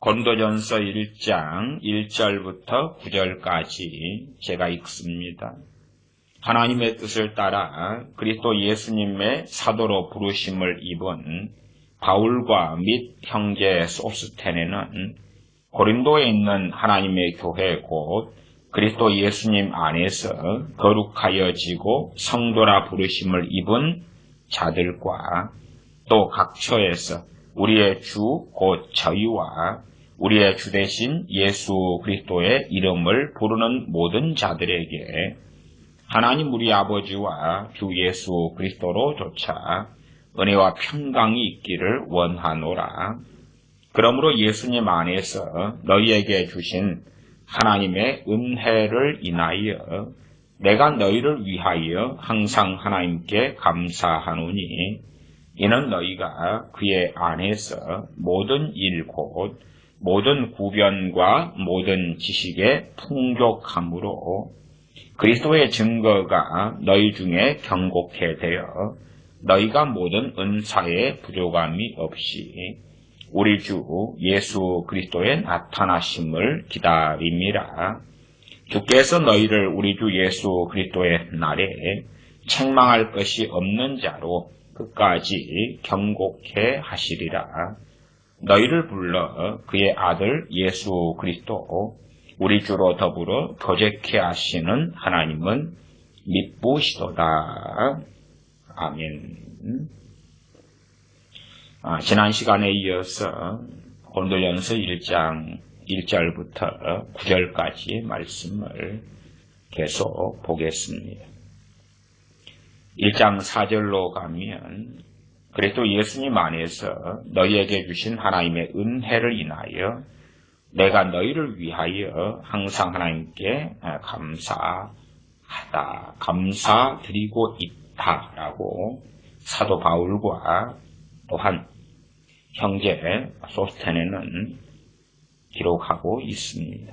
고린도전서 1장 1절부터 9절까지 제가 읽습니다. 하나님의 뜻을 따라 그리스도 예수님의 사도로 부르심을 입은 바울과 및 형제 소스테네는 고린도에 있는 하나님의 교회 곧 그리스도 예수님 안에서 거룩하여지고 성도라 부르심을 입은 자들과 또 각처에서 우리의 주 곧 저희와 우리의 주 되신 예수 그리스도의 이름을 부르는 모든 자들에게 하나님 우리 아버지와 주 예수 그리스도로조차 은혜와 평강이 있기를 원하노라. 그러므로 예수님 안에서 너희에게 주신 하나님의 은혜를 인하여 내가 너희를 위하여 항상 하나님께 감사하노니 이는 너희가 그의 안에서 모든 일 곧 모든 구변과 모든 지식에 풍족함으로 그리스도의 증거가 너희 중에 경곡해 되어 너희가 모든 은사에 부족함이 없이 우리 주 예수 그리스도의 나타나심을 기다림이라. 주께서 너희를 우리 주 예수 그리스도의 날에 책망할 것이 없는 자로 끝까지 경곡해 하시리라. 너희를 불러 그의 아들 예수 그리스도 우리 주로 더불어 교제케 하시는 하나님은 미쁘시도다. 아멘. 지난 시간에 이어서 고린도전서 1장 1절부터 9절까지의 말씀을 계속 보겠습니다. 1장 4절로 가면 그리스도 예수님 안에서 너희에게 주신 하나님의 은혜를 인하여 내가 너희를 위하여 항상 하나님께 감사드리고 있다라고 사도 바울과 또한 형제 소스테네는 기록하고 있습니다.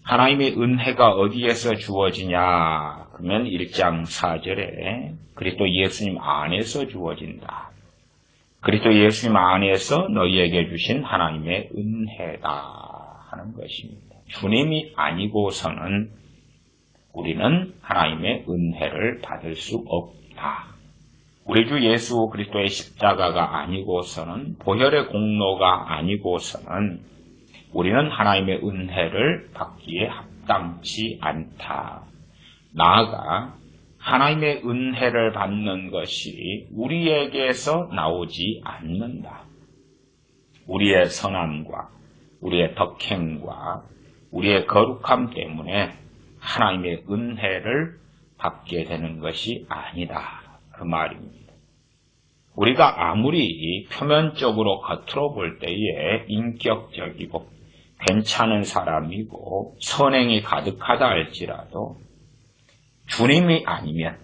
하나님의 은혜가 어디에서 주어지냐? 그러면 1장 4절에 그리스도 예수님 안에서 주어진다. 그리스도 예수님 안에서 너희에게 주신 하나님의 은혜다 하는 것입니다. 주님이 아니고서는 우리는 하나님의 은혜를 받을 수 없다. 우리 주 예수 그리스도의 십자가가 아니고서는 보혈의 공로가 아니고서는 우리는 하나님의 은혜를 받기에 합당치 않다. 나아가 하나님의 은혜를 받는 것이 우리에게서 나오지 않는다. 우리의 선함과 우리의 덕행과 우리의 거룩함 때문에 하나님의 은혜를 받게 되는 것이 아니다. 그 말입니다. 우리가 아무리 표면적으로 겉으로 볼 때에 인격적이고 괜찮은 사람이고 선행이 가득하다 할지라도 주님이 아니면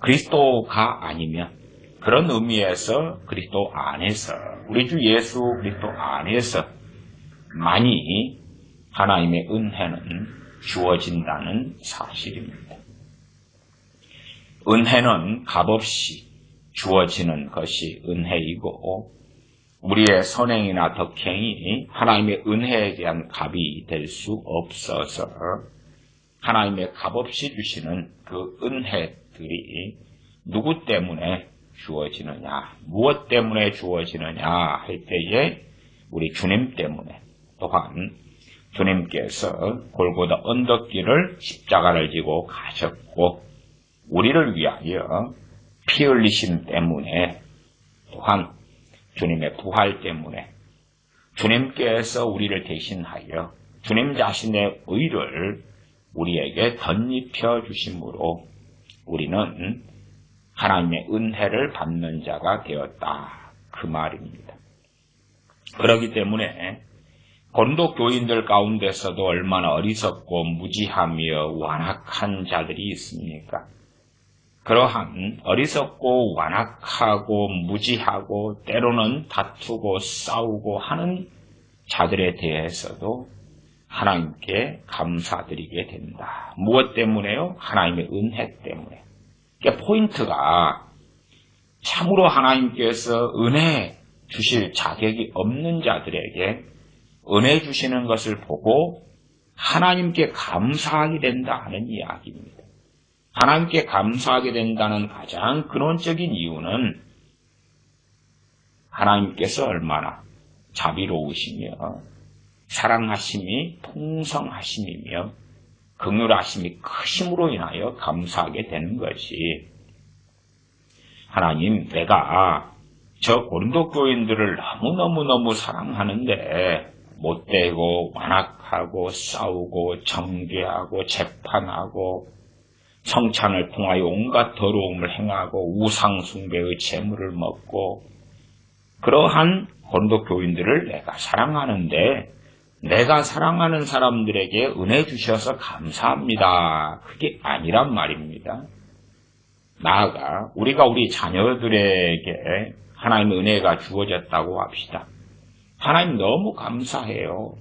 그리스도가 아니면 그런 의미에서 그리스도 안에서 우리 주 예수 그리스도 안에서 많이 하나님의 은혜는 주어진다는 사실입니다. 은혜는 값없이 주어지는 것이 은혜이고 우리의 선행이나 덕행이 하나님의 은혜에 대한 값이 될 수 없어서 하나님의 값없이 주시는 그 은혜들이 누구 때문에 주어지느냐, 무엇 때문에 주어지느냐 할 때에 우리 주님 때문에 또한 주님께서 골고다 언덕길을 십자가를 지고 가셨고 우리를 위하여 피 흘리심 때문에 또한 주님의 부활 때문에 주님께서 우리를 대신하여 주님 자신의 의를 우리에게 덧입혀 주심으로 우리는 하나님의 은혜를 받는 자가 되었다. 그 말입니다. 그렇기 때문에 고린도 교인들 가운데서도 얼마나 어리석고 무지하며 완악한 자들이 있습니까? 그러한 어리석고 완악하고 무지하고 때로는 다투고 싸우고 하는 자들에 대해서도 하나님께 감사드리게 된다. 무엇 때문에요? 하나님의 은혜 때문에. 그러니까 포인트가 참으로 하나님께서 은혜, 주실 자격이 없는 자들에게 은혜 주시는 것을 보고 하나님께 감사하게 된다 하는 이야기입니다. 하나님께 감사하게 된다는 가장 근원적인 이유는 하나님께서 얼마나 자비로우시며 사랑하심이 풍성하심이며 긍휼하심이 크심으로 인하여 감사하게 되는 것이, 하나님, 내가 저 고린도 교인들을 너무너무 사랑하는데 못되고 완악하고 싸우고 정죄하고 재판하고 성찬을 통하여 온갖 더러움을 행하고 우상 숭배의 재물을 먹고 그러한 고린도 교인들을 내가 사랑하는데 내가 사랑하는 사람들에게 은혜 주셔서 감사합니다. 그게 아니란 말입니다. 나아가 우리가 우리 자녀들에게 하나님의 은혜가 주어졌다고 합시다. 하나님 너무 감사해요.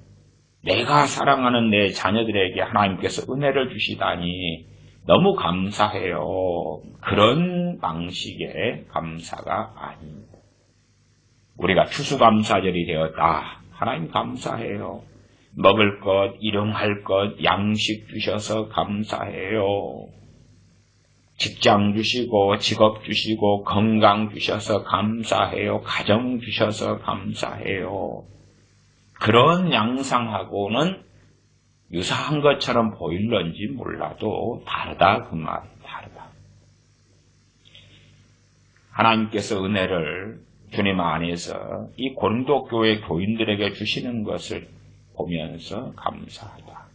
내가 사랑하는 내 자녀들에게 하나님께서 은혜를 주시다니 너무 감사해요. 그런 방식의 감사가 아닙니다. 우리가 추수감사절이 되었다. 하나님 감사해요. 먹을 것, 일용할 것, 양식 주셔서 감사해요. 직장 주시고 직업 주시고 건강 주셔서 감사해요. 가정 주셔서 감사해요. 그런 양상하고는 유사한 것처럼 보일런지 몰라도 다르다 그 말이에요. 다르다. 하나님께서 은혜를 주님 안에서 이 고린도 교회 교인들에게 주시는 것을 보면서 감사하다.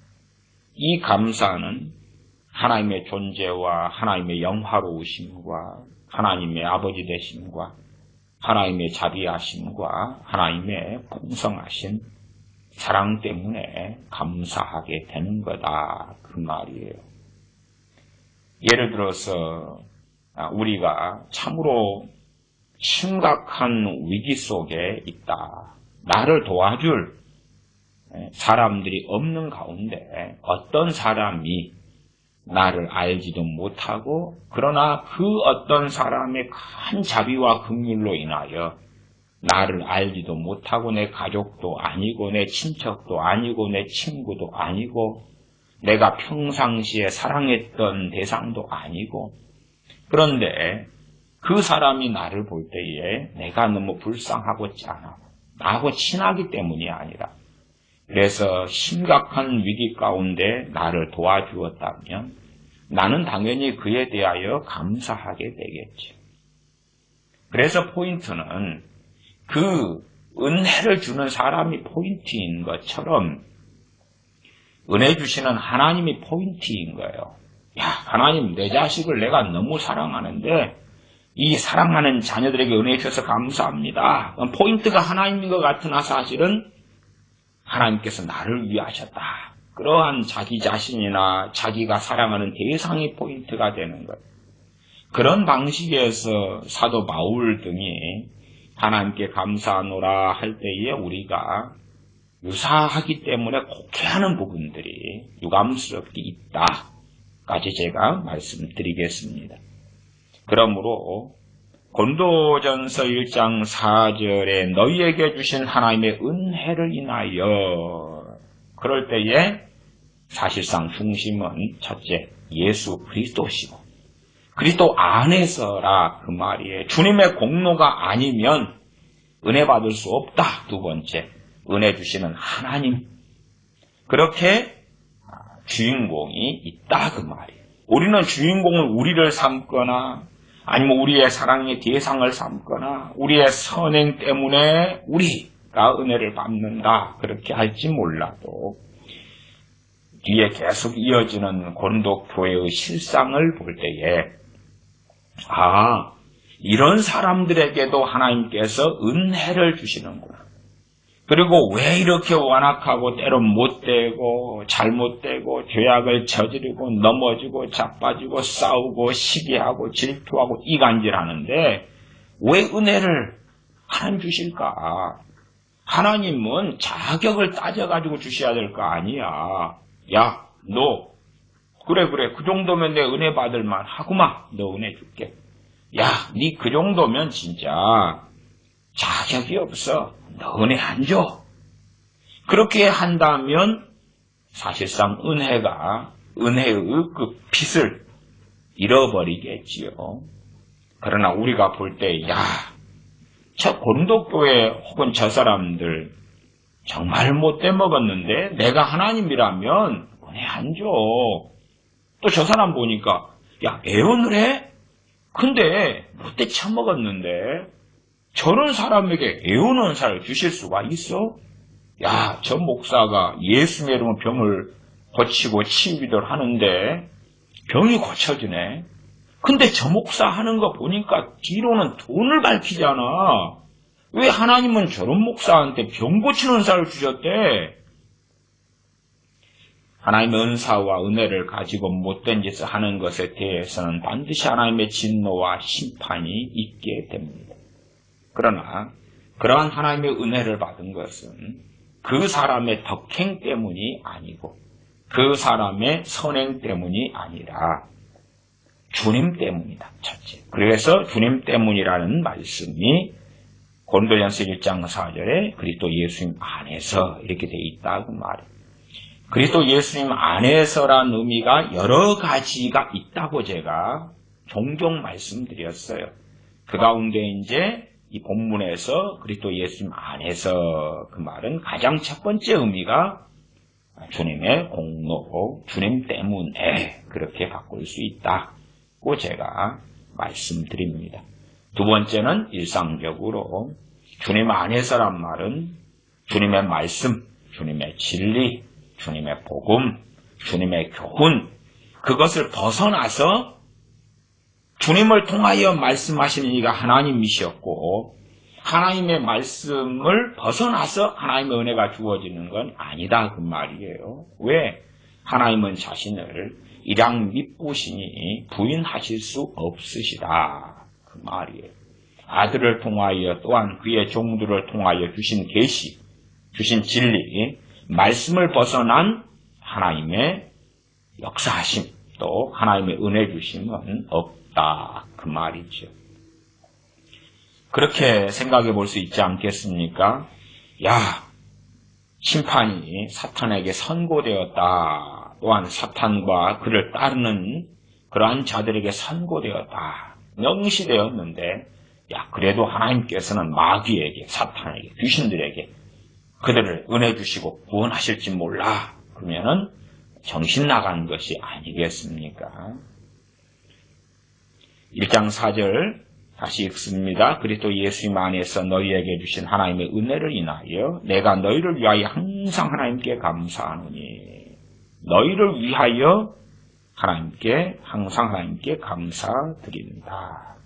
이 감사는 하나님의 존재와 하나님의 영화로우심과 하나님의 아버지 되심과 하나님의 자비하심과 하나님의 풍성하신 사랑 때문에 감사하게 되는 거다 그 말이에요. 예를 들어서 우리가 참으로 심각한 위기 속에 있다. 나를 도와줄 사람들이 없는 가운데 어떤 사람이 나를 알지도 못하고 그러나 그 어떤 사람의 큰 자비와 긍휼로 인하여 나를 알지도 못하고 내 가족도 아니고 내 친척도 아니고 내 친구도 아니고 내가 평상시에 사랑했던 대상도 아니고 그런데 그 사람이 나를 볼 때에 내가 너무 불쌍하고 짠하고 나하고 친하기 때문이 아니라 그래서 심각한 위기 가운데 나를 도와주었다면 나는 당연히 그에 대하여 감사하게 되겠지. 그래서 포인트는 그 은혜를 주는 사람이 포인트인 것처럼 은혜 주시는 하나님이 포인트인 거예요. 야, 하나님 내 자식을 내가 너무 사랑하는데 이 사랑하는 자녀들에게 은혜 주셔서 감사합니다. 포인트가 하나님인 것 같으나 사실은 하나님께서 나를 위하셨다. 그러한 자기 자신이나 자기가 사랑하는 대상이 포인트가 되는 것. 그런 방식에서 사도 바울 등이 하나님께 감사하노라 할 때에 우리가 유사하기 때문에 곡해하는 부분들이 유감스럽게 있다까지 제가 말씀드리겠습니다. 그러므로 고린도전서 1장 4절에 너희에게 주신 하나님의 은혜를 인하여 그럴 때에 사실상 중심은 첫째 예수 그리스도시고 그리스도 안에서라 그 말이에요. 주님의 공로가 아니면 은혜 받을 수 없다. 두 번째 은혜 주시는 하나님 그렇게 주인공이 있다 그 말이에요. 우리는 주인공을 우리를 삼거나 아니면 우리의 사랑의 대상을 삼거나 우리의 선행 때문에 우리가 은혜를 받는다 그렇게 할지 몰라도 뒤에 계속 이어지는 고린도 교회의 실상을 볼 때에 이런 사람들에게도 하나님께서 은혜를 주시는구나. 그리고 왜 이렇게 완악하고 때론 못되고 잘못되고 죄악을 저지르고 넘어지고 자빠지고 싸우고 시기하고 질투하고 이간질하는데 왜 은혜를 하나님 주실까? 하나님은 자격을 따져가지고 주셔야 될 거 아니야. 야, 너 그래 그 정도면 내 은혜 받을 만하구만. 너 은혜 줄게. 야, 니 그 정도면 진짜 자격이 없어. 너 은혜 안 줘. 그렇게 한다면 사실상 은혜의 그 빛을 잃어버리겠지요. 그러나 우리가 볼 때, 저 고린도 교회 혹은 저 사람들 정말 못돼 먹었는데 내가 하나님이라면 은혜 안 줘. 또 저 사람 보니까 애원을 해? 근데 못돼 처먹었는데 저런 사람에게 애원 은사를 주실 수가 있어? 저 목사가 예수님의 이름으로 병을 고치고 치유기도를 하는데 병이 고쳐지네. 근데 저 목사 하는 거 보니까 뒤로는 돈을 밝히잖아. 왜 하나님은 저런 목사한테 병 고치는 은사를 주셨대? 하나님의 은사와 은혜를 가지고 못된 짓을 하는 것에 대해서는 반드시 하나님의 진노와 심판이 있게 됩니다. 그러나 그러한 하나님의 은혜를 받은 것은 그 사람의 덕행 때문이 아니고 그 사람의 선행 때문이 아니라 주님 때문이다. 첫째. 그래서 주님 때문이라는 말씀이 고린도전서 1장 4절에 그리스도 예수님 안에서 이렇게 돼 있다고 말해요. 그리스도 예수님 안에서란 의미가 여러 가지가 있다고 제가 종종 말씀드렸어요. 그 가운데 이제 이 본문에서 그리스도 예수님 안에서 그 말은 가장 첫 번째 의미가 주님의 공로, 주님 때문에 그렇게 바꿀 수 있다고 제가 말씀드립니다. 두 번째는 일상적으로 주님 안에서란 말은 주님의 말씀, 주님의 진리, 주님의 복음, 주님의 교훈, 그것을 벗어나서 주님을 통하여 말씀하시는 이가 하나님이셨고 하나님의 말씀을 벗어나서 하나님의 은혜가 주어지는 건 아니다 그 말이에요. 왜? 하나님은 자신을 일양 미쁘시니 부인하실 수 없으시다 그 말이에요. 아들을 통하여 또한 그의 종들을 통하여 주신 계시, 주신 진리, 말씀을 벗어난 하나님의 역사하심, 또 하나님의 은혜 주심은 없다 그 말이죠. 그렇게 생각해 볼 수 있지 않겠습니까? 심판이 사탄에게 선고되었다. 또한 사탄과 그를 따르는 그러한 자들에게 선고되었다. 명시되었는데 그래도 하나님께서는 마귀에게, 사탄에게, 귀신들에게 그들을 은혜 주시고 구원하실지 몰라. 그러면은 정신 나간 것이 아니겠습니까? 1장 4절 다시 읽습니다. 그리스도 예수님 안에서 너희에게 주신 하나님의 은혜를 인하여 내가 너희를 위하여 항상 하나님께 감사하노니. 너희를 위하여 항상 하나님께 감사드린다.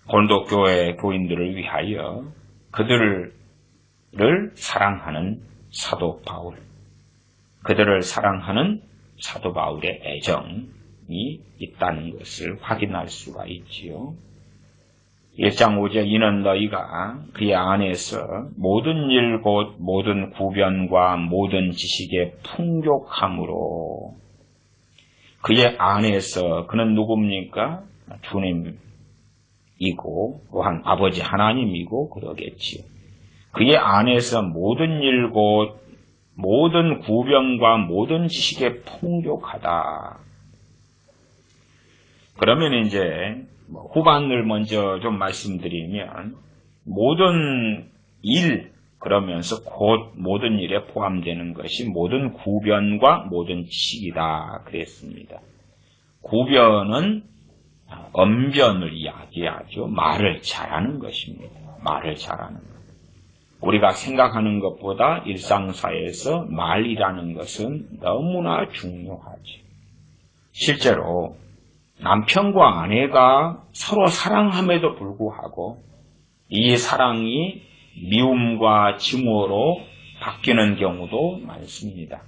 고린도 교회 교인들을 위하여 그들을 사랑하는 사도 바울, 그들을 사랑하는 사도 바울의 애정이 있다는 것을 확인할 수가 있지요. 1장 5절 이는 너희가 그의 안에서 모든 일 곧 모든 구변과 모든 지식의 풍족함으로 그의 안에서 그는 누굽니까? 주님이고 또한 아버지 하나님이고 그러겠지요. 그의 안에서 모든 일 곧 모든 구변과 모든 지식에 풍족하다. 그러면 이제 후반을 먼저 좀 말씀드리면 모든 일 그러면서 곧 모든 일에 포함되는 것이 모든 구변과 모든 지식이다 그랬습니다. 구변은 언변을 이야기하죠. 말을 잘하는 것입니다. 말을 잘하는 것. 우리가 생각하는 것보다 일상사에서 말이라는 것은 너무나 중요하지. 실제로 남편과 아내가 서로 사랑함에도 불구하고 이 사랑이 미움과 증오로 바뀌는 경우도 많습니다.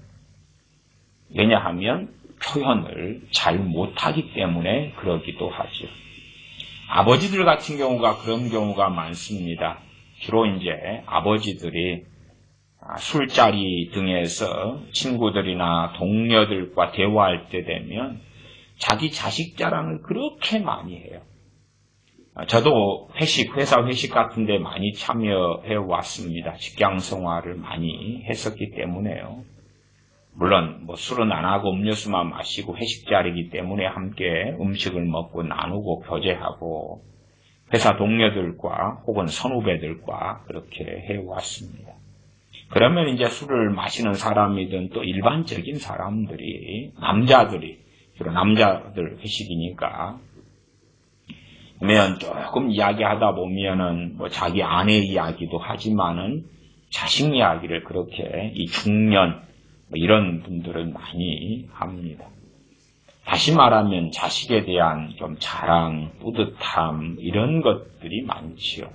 왜냐하면 표현을 잘 못하기 때문에 그러기도 하죠. 아버지들 같은 경우가 그런 경우가 많습니다. 주로 이제 아버지들이 술자리 등에서 친구들이나 동료들과 대화할 때 되면 자기 자식 자랑을 그렇게 많이 해요. 저도 회사 회식 같은 데 많이 참여해 왔습니다. 직장 생활을 많이 했었기 때문에요. 물론 뭐 술은 안 하고 음료수만 마시고 회식 자리이기 때문에 함께 음식을 먹고 나누고 교제하고 회사 동료들과 혹은 선후배들과 그렇게 해왔습니다. 그러면 이제 술을 마시는 사람이든 또 일반적인 사람들이 주로 남자들 회식이니까 그러면 조금 이야기하다 보면은 뭐 자기 아내 이야기도 하지만은 자식 이야기를 그렇게 이 중년 뭐 이런 분들은 많이 합니다. 다시 말하면 자식에 대한 좀 자랑, 뿌듯함 이런 것들이 많지요.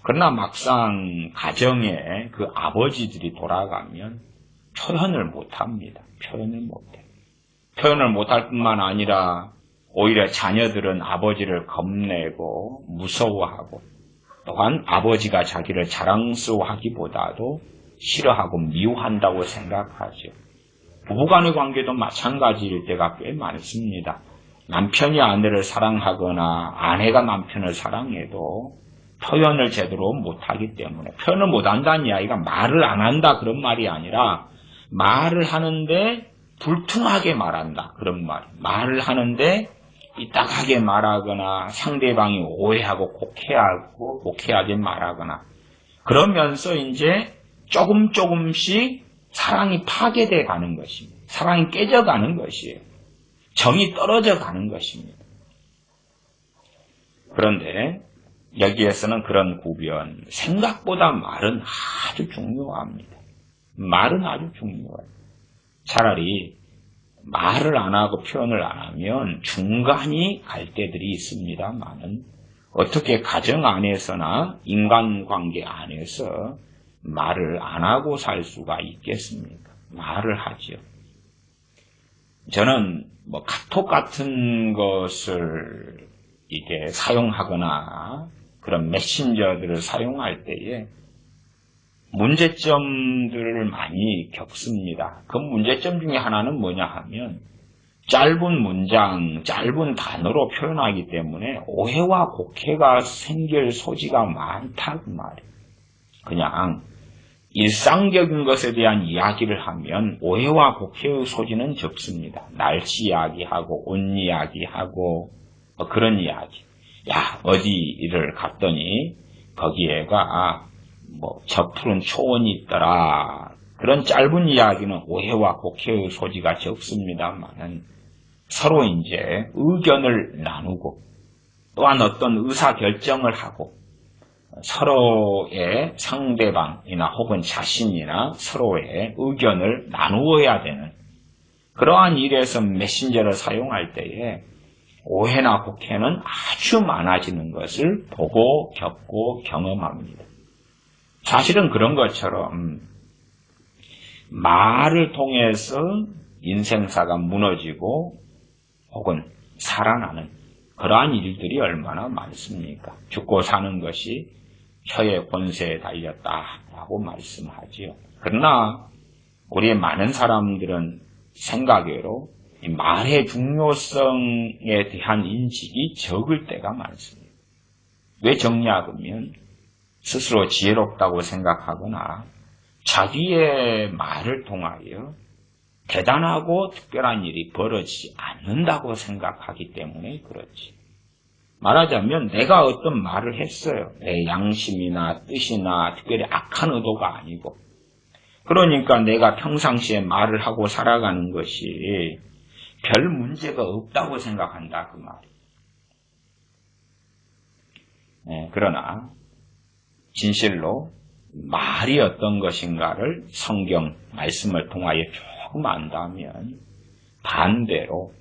그러나 막상 가정에 그 아버지들이 돌아가면 표현을 못합니다. 표현을 못할 뿐만 아니라 오히려 자녀들은 아버지를 겁내고 무서워하고 또한 아버지가 자기를 자랑스러워하기보다도 싫어하고 미워한다고 생각하죠. 부부간의 관계도 마찬가지일 때가 꽤 많습니다. 남편이 아내를 사랑하거나 아내가 남편을 사랑해도 표현을 제대로 못하기 때문에 표현을 못한다는 이야기가 말을 안 한다 그런 말이 아니라 말을 하는데 불퉁하게 말한다 그런 말. 말을 하는데 삐딱하게 말하거나 상대방이 오해하고 곡해하게 말하거나 그러면서 이제 조금씩 사랑이 파괴돼 가는 것입니다. 사랑이 깨져가는 것이에요. 정이 떨어져 가는 것입니다. 그런데 여기에서는 그런 구별, 생각보다 말은 아주 중요합니다. 말은 아주 중요해요. 차라리 말을 안 하고 표현을 안 하면 중간이 갈 때들이 있습니다만은 어떻게 가정 안에서나 인간관계 안에서 말을 안 하고 살 수가 있겠습니까? 말을 하죠. 저는 뭐 카톡 같은 것을 이게 사용하거나 그런 메신저들을 사용할 때에 문제점들을 많이 겪습니다. 그 문제점 중에 하나는 뭐냐 하면 짧은 문장, 짧은 단어로 표현하기 때문에 오해와 곡해가 생길 소지가 많다 그 말이에요. 그냥 일상적인 것에 대한 이야기를 하면 오해와 곡해의 소지는 적습니다. 날씨 이야기하고 옷 이야기하고 뭐 그런 이야기. 야 어디를 갔더니 거기에가 뭐 저 푸른 초원이 있더라. 그런 짧은 이야기는 오해와 곡해의 소지가 적습니다만은 서로 이제 의견을 나누고 또한 어떤 의사결정을 하고 서로의 상대방이나 혹은 자신이나 서로의 의견을 나누어야 되는 그러한 일에서 메신저를 사용할 때에 오해나 곡해는 아주 많아지는 것을 보고 겪고 경험합니다. 사실은 그런 것처럼 말을 통해서 인생사가 무너지고 혹은 살아나는 그러한 일들이 얼마나 많습니까? 죽고 사는 것이 혀의 권세에 달렸다라고 말씀하지요. 그러나 우리의 많은 사람들은 생각외로 이 말의 중요성에 대한 인식이 적을 때가 많습니다. 왜 적냐 그러면 스스로 지혜롭다고 생각하거나 자기의 말을 통하여 대단하고 특별한 일이 벌어지지 않는다고 생각하기 때문에 그렇지. 말하자면 내가 어떤 말을 했어요. 내 양심이나 뜻이나 특별히 악한 의도가 아니고 그러니까 내가 평상시에 말을 하고 살아가는 것이 별 문제가 없다고 생각한다 그 말이에요. 네, 그러나 진실로 말이 어떤 것인가를 성경 말씀을 통하여 조금 안다면 반대로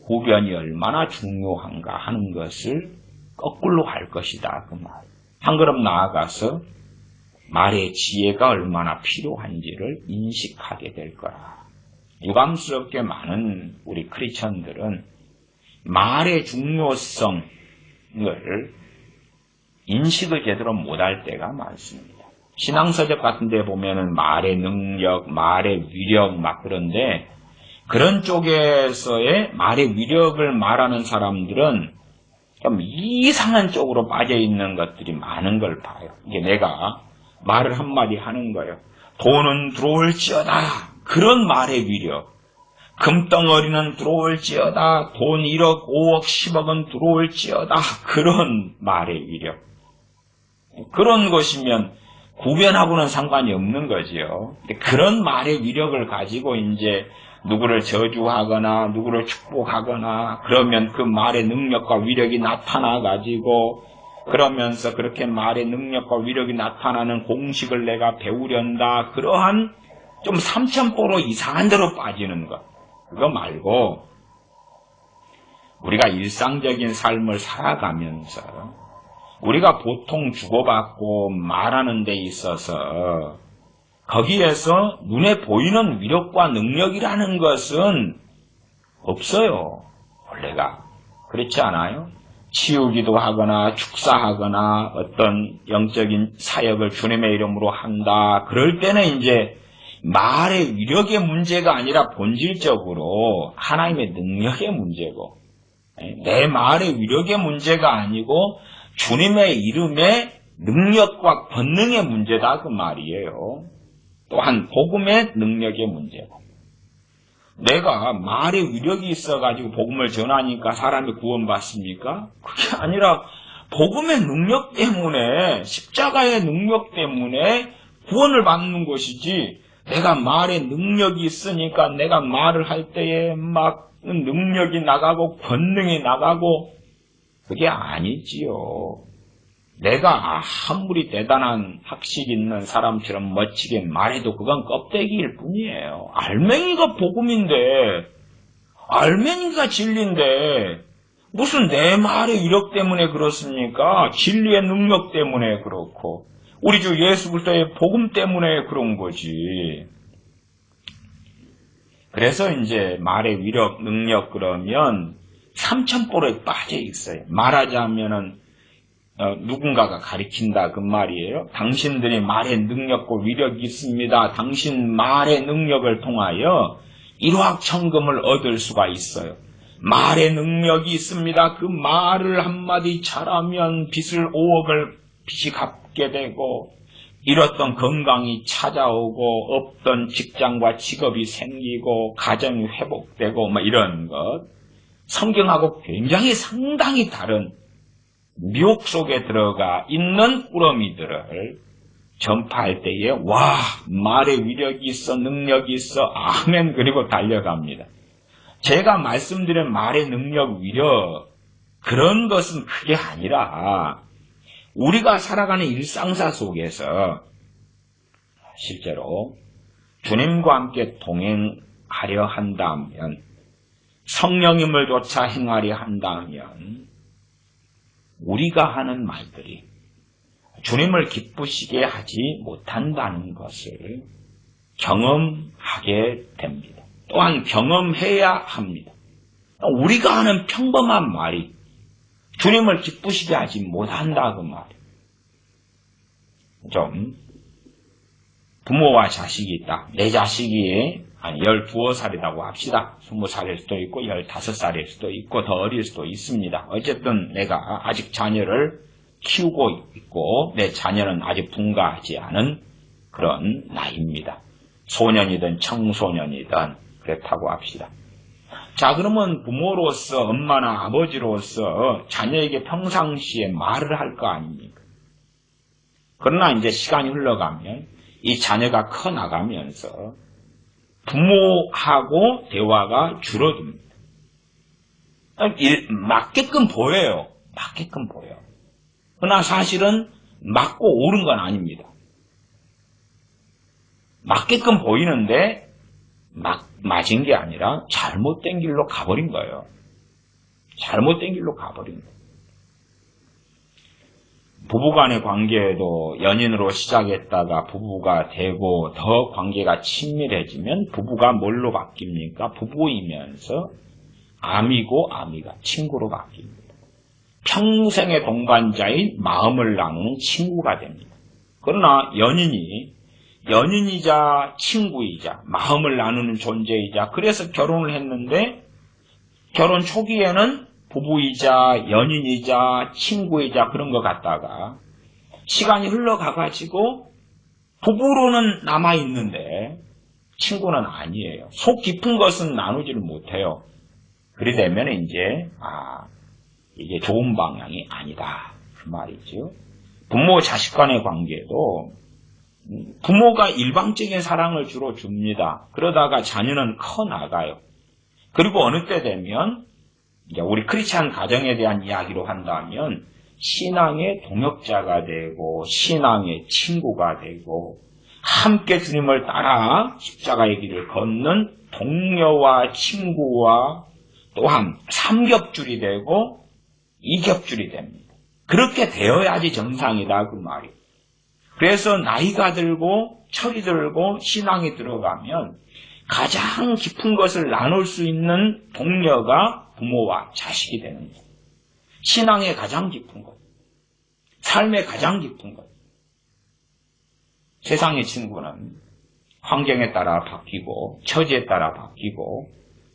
구변이 얼마나 중요한가 하는 것을 거꾸로 할 것이다 그 말. 한 걸음 나아가서 말의 지혜가 얼마나 필요한지를 인식하게 될 거라. 유감스럽게 많은 우리 크리스천들은 말의 중요성을 인식을 제대로 못할 때가 많습니다. 신앙서적 같은 데 보면은 말의 능력, 말의 위력 막 그런데 그런 쪽에서의 말의 위력을 말하는 사람들은 좀 이상한 쪽으로 빠져있는 것들이 많은 걸 봐요. 이게 내가 말을 한마디 하는 거예요. 돈은 들어올지어다. 그런 말의 위력. 금덩어리는 들어올지어다. 돈 1억, 5억, 10억은 들어올지어다. 그런 말의 위력. 그런 것이면 구변하고는 상관이 없는 거지요. 그런 말의 위력을 가지고 이제 누구를 저주하거나 누구를 축복하거나 그러면 그 말의 능력과 위력이 나타나가지고 그러면서 그렇게 말의 능력과 위력이 나타나는 공식을 내가 배우련다. 그러한 좀 삼천포로 이상한 데로 빠지는 것. 그거 말고 우리가 일상적인 삶을 살아가면서 우리가 보통 주고받고 말하는 데 있어서 거기에서 눈에 보이는 위력과 능력이라는 것은 없어요. 원래가. 그렇지 않아요? 치우기도 하거나 축사하거나 어떤 영적인 사역을 주님의 이름으로 한다. 그럴 때는 이제 말의 위력의 문제가 아니라 본질적으로 하나님의 능력의 문제고 내 말의 위력의 문제가 아니고 주님의 이름의 능력과 권능의 문제다 그 말이에요. 또한 복음의 능력의 문제고 내가 말의 위력이 있어가지고 복음을 전하니까 사람이 구원받습니까? 그게 아니라 복음의 능력 때문에 십자가의 능력 때문에 구원을 받는 것이지 내가 말에 능력이 있으니까 내가 말을 할 때에 막 능력이 나가고 권능이 나가고 그게 아니지요. 내가 아무리 대단한 학식 있는 사람처럼 멋지게 말해도 그건 껍데기일 뿐이에요. 알맹이가 복음인데 알맹이가 진리인데 무슨 내 말의 위력 때문에 그렇습니까? 진리의 능력 때문에 그렇고 우리 주 예수 그리스도의 복음 때문에 그런 거지. 그래서 이제 말의 위력, 능력 그러면 삼천포로에 빠져 있어요. 말하자면은 누군가가 가리킨다 그 말이에요. 당신들이 말의 능력과 위력이 있습니다. 당신 말의 능력을 통하여 일확천금을 얻을 수가 있어요. 말의 능력이 있습니다. 그 말을 한마디 잘하면 빚을 5억을 빚이 갚게 되고 잃었던 건강이 찾아오고 없던 직장과 직업이 생기고 가정이 회복되고 뭐 이런 것. 성경하고 굉장히 상당히 다른 미혹 속에 들어가 있는 꾸러미들을 전파할 때에 와 말의 위력이 있어 능력이 있어 아멘 그리고 달려갑니다. 제가 말씀드린 말의 능력 위력 그런 것은 그게 아니라 우리가 살아가는 일상사 속에서 실제로 주님과 함께 동행하려 한다면 성령님을 쫓아 행하려 한다면 우리가 하는 말들이 주님을 기쁘시게 하지 못한다는 것을 경험하게 됩니다. 또한 경험해야 합니다. 우리가 하는 평범한 말이 주님을 기쁘시게 하지 못한다 그 말이에요. 좀 부모와 자식이 있다. 내 자식이 한 12살이라고 합시다. 20살일 수도 있고 15살일 수도 있고 더 어릴 수도 있습니다. 어쨌든 내가 아직 자녀를 키우고 있고 내 자녀는 아직 분가하지 않은 그런 나이입니다. 소년이든 청소년이든 그렇다고 합시다. 자, 그러면 부모로서 엄마나 아버지로서 자녀에게 평상시에 말을 할 거 아닙니까? 그러나 이제 시간이 흘러가면 이 자녀가 커 나가면서 부모하고 대화가 줄어듭니다. 맞게끔 보여요. 맞게끔 보여. 그러나 사실은 맞고 옳은 건 아닙니다. 맞게끔 보이는데 맞은 게 아니라 잘못된 길로 가버린 거예요. 잘못된 길로 가버린 거예요. 부부간의 관계도 연인으로 시작했다가 부부가 되고 더 관계가 친밀해지면 부부가 뭘로 바뀝니까? 부부이면서 아미고 아미가 친구로 바뀝니다. 평생의 동반자인 마음을 나누는 친구가 됩니다. 그러나 연인이자 친구이자 마음을 나누는 존재이자 그래서 결혼을 했는데 결혼 초기에는 부부이자 연인이자 친구이자 그런 것 같다가 시간이 흘러가가지고 부부로는 남아있는데 친구는 아니에요. 속 깊은 것은 나누지를 못해요. 그리 되면 이제 이게 좋은 방향이 아니다 그 말이죠. 부모 자식 간의 관계도 부모가 일방적인 사랑을 주로 줍니다. 그러다가 자녀는 커 나가요. 그리고 어느 때 되면 이제 우리 크리스찬 가정에 대한 이야기로 한다면 신앙의 동역자가 되고 신앙의 친구가 되고 함께 주님을 따라 십자가의 길을 걷는 동료와 친구와 또한 삼겹줄이 되고 이겹줄이 됩니다. 그렇게 되어야지 정상이다 그 말이에요. 그래서 나이가 들고 철이 들고 신앙이 들어가면 가장 깊은 것을 나눌 수 있는 동료가 부모와 자식이 되는 거예요. 신앙의 가장 깊은 것, 삶의 가장 깊은 것. 세상의 친구는 환경에 따라 바뀌고 처지에 따라 바뀌고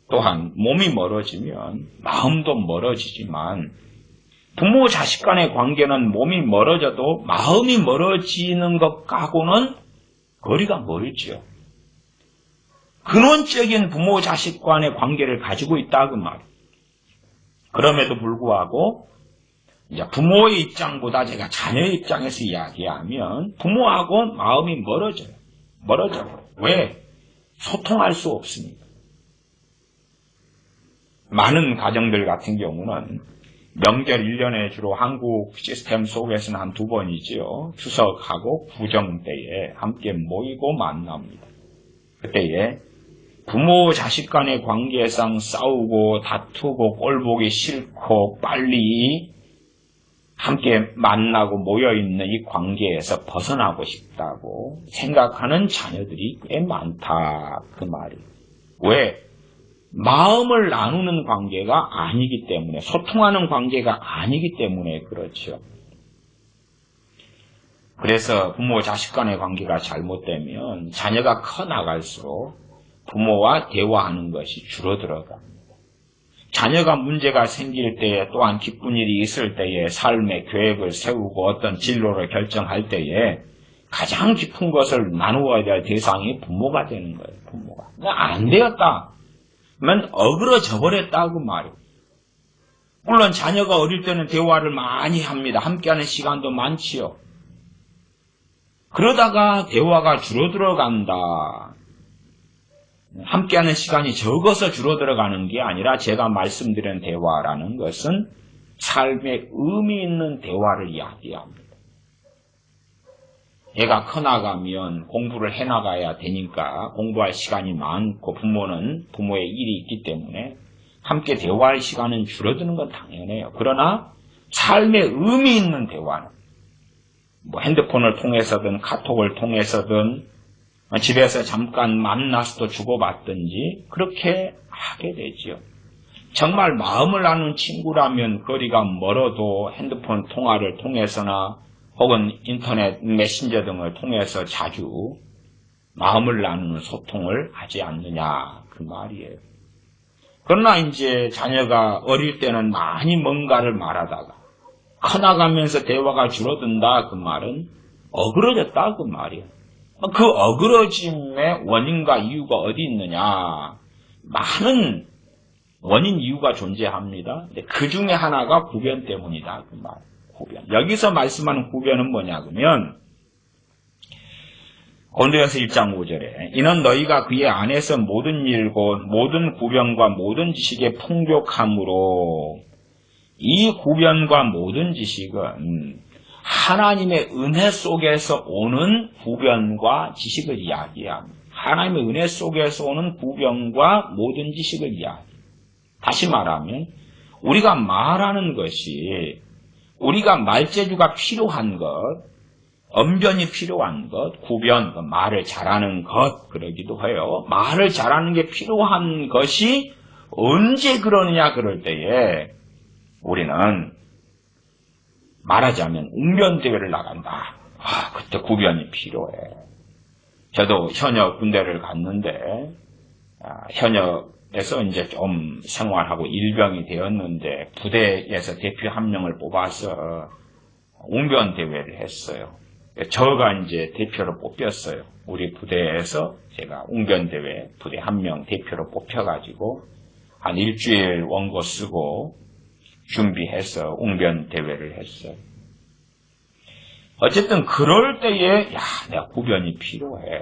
또한 몸이 멀어지면 마음도 멀어지지만 부모 자식 간의 관계는 몸이 멀어져도 마음이 멀어지는 것하고는 거리가 멀죠. 근원적인 부모 자식 간의 관계를 가지고 있다 그 말이에요. 그럼에도 불구하고 이제 부모의 입장보다 제가 자녀의 입장에서 이야기하면 부모하고 마음이 멀어져요. 왜? 소통할 수 없으니까. 많은 가정들 같은 경우는 명절 1년에 주로 한국 시스템 속에서는 한 2번이지요. 추석하고 구정 때에 함께 모이고 만납니다. 그때에 부모 자식 간의 관계상 싸우고 다투고 꼴보기 싫고 빨리 함께 만나고 모여있는 이 관계에서 벗어나고 싶다고 생각하는 자녀들이 꽤 많다 그 말이에요. 왜? 마음을 나누는 관계가 아니기 때문에, 소통하는 관계가 아니기 때문에 그렇죠. 그래서 부모 자식 간의 관계가 잘못되면 자녀가 커 나갈수록 부모와 대화하는 것이 줄어들어갑니다. 자녀가 문제가 생길 때에 또한 기쁜 일이 있을 때에 삶의 계획을 세우고 어떤 진로를 결정할 때에 가장 깊은 것을 나누어야 될 대상이 부모가 되는 거예요. 부모가. 안 되었다. 면 어그러져 버렸다고 말이에요. 물론 자녀가 어릴 때는 대화를 많이 합니다. 함께하는 시간도 많지요. 그러다가 대화가 줄어들어 간다. 함께하는 시간이 적어서 줄어들어가는 게 아니라 제가 말씀드린 대화라는 것은 삶에 의미 있는 대화를 이야기합니다. 애가 커나가면 공부를 해나가야 되니까 공부할 시간이 많고 부모는 부모의 일이 있기 때문에 함께 대화할 시간은 줄어드는 건 당연해요. 그러나 삶에 의미 있는 대화는 핸드폰을 통해서든 카톡을 통해서든 집에서 잠깐 만나서도 주고받든지 그렇게 하게 되지요. 정말 마음을 나눈 친구라면 거리가 멀어도 핸드폰 통화를 통해서나 혹은 인터넷 메신저 등을 통해서 자주 마음을 나누는 소통을 하지 않느냐 그 말이에요. 그러나 이제 자녀가 어릴 때는 많이 뭔가를 말하다가 커나가면서 대화가 줄어든다 그 말은 어그러졌다 그 말이에요. 그 어그러짐의 원인과 이유가 어디 있느냐? 많은 원인 이유가 존재합니다. 근데 그 중에 하나가 구변 때문이다 그 말. 구변. 여기서 말씀하는 구변은 뭐냐 그러면 고린도전서 1장 5절에 이는 너희가 그의 안에서 모든 일고 모든 구변과 모든 지식의 풍족함으로 이 구변과 모든 지식은 하나님의 은혜 속에서 오는 구변과 지식을 이야기합니다. 하나님의 은혜 속에서 오는 구변과 모든 지식을 이야기합니다. 다시 말하면 우리가 말하는 것이 우리가 말재주가 필요한 것, 언변이 필요한 것, 구변, 말을 잘하는 것 그러기도 해요. 말을 잘하는 게 필요한 것이 언제 그러느냐 그럴 때에 우리는 말하자면 웅변대회를 나간다. 그때 구변이 필요해. 저도 현역 군대를 갔는데 현역에서 이제 좀 생활하고 일병이 되었는데 부대에서 대표 한 명을 뽑아서 웅변 대회를 했어요. 저가 이제 대표로 뽑혔어요. 우리 부대에서 제가 웅변 대회 부대 한 명 대표로 뽑혀가지고 한 일주일 원고 쓰고 준비해서 웅변 대회를 했어요. 어쨌든 그럴 때에 내가 구변이 필요해.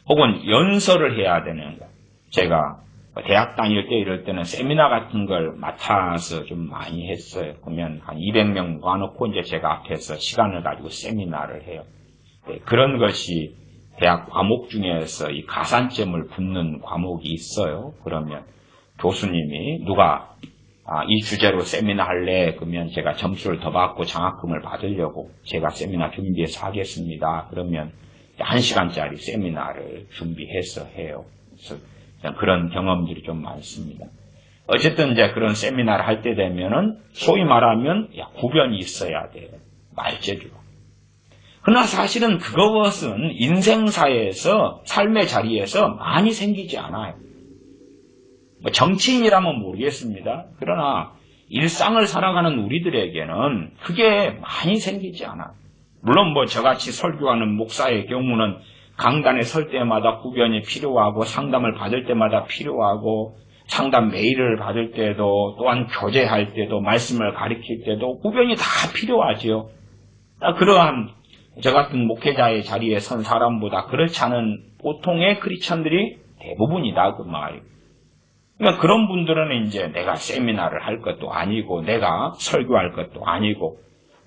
혹은 연설을 해야 되는 거. 제가 대학 다닐 때 이럴 때는 세미나 같은 걸 맡아서 좀 많이 했어요. 그러면 한 200명 모아놓고 이제 제가 앞에서 시간을 가지고 세미나를 해요. 네, 그런 것이 대학 과목 중에서 이 가산점을 붙는 과목이 있어요. 그러면 교수님이 누가 이 주제로 세미나 할래? 그러면 제가 점수를 더 받고 장학금을 받으려고 제가 세미나 준비해서 하겠습니다. 그러면 1시간짜리 세미나를 준비해서 해요. 그래서 그런 경험들이 좀 많습니다. 어쨌든 이제 그런 세미나를 할 때 되면은 소위 말하면 구변이 있어야 돼요. 말재주가. 그러나 사실은 그것은 인생사에서 삶의 자리에서 많이 생기지 않아요. 정치인이라면 모르겠습니다. 그러나 일상을 살아가는 우리들에게는 그게 많이 생기지 않아요. 물론 저같이 설교하는 목사의 경우는 강단에 설 때마다 구변이 필요하고 상담을 받을 때마다 필요하고 상담 메일을 받을 때도 또한 교제할 때도 말씀을 가르칠 때도 구변이 다 필요하지요. 그러한 저 같은 목회자의 자리에 선 사람보다 그렇지 않은 보통의 크리스천들이 대부분이다 그 말이에요. 그러니까 그런 분들은 이제 내가 세미나를 할 것도 아니고 내가 설교할 것도 아니고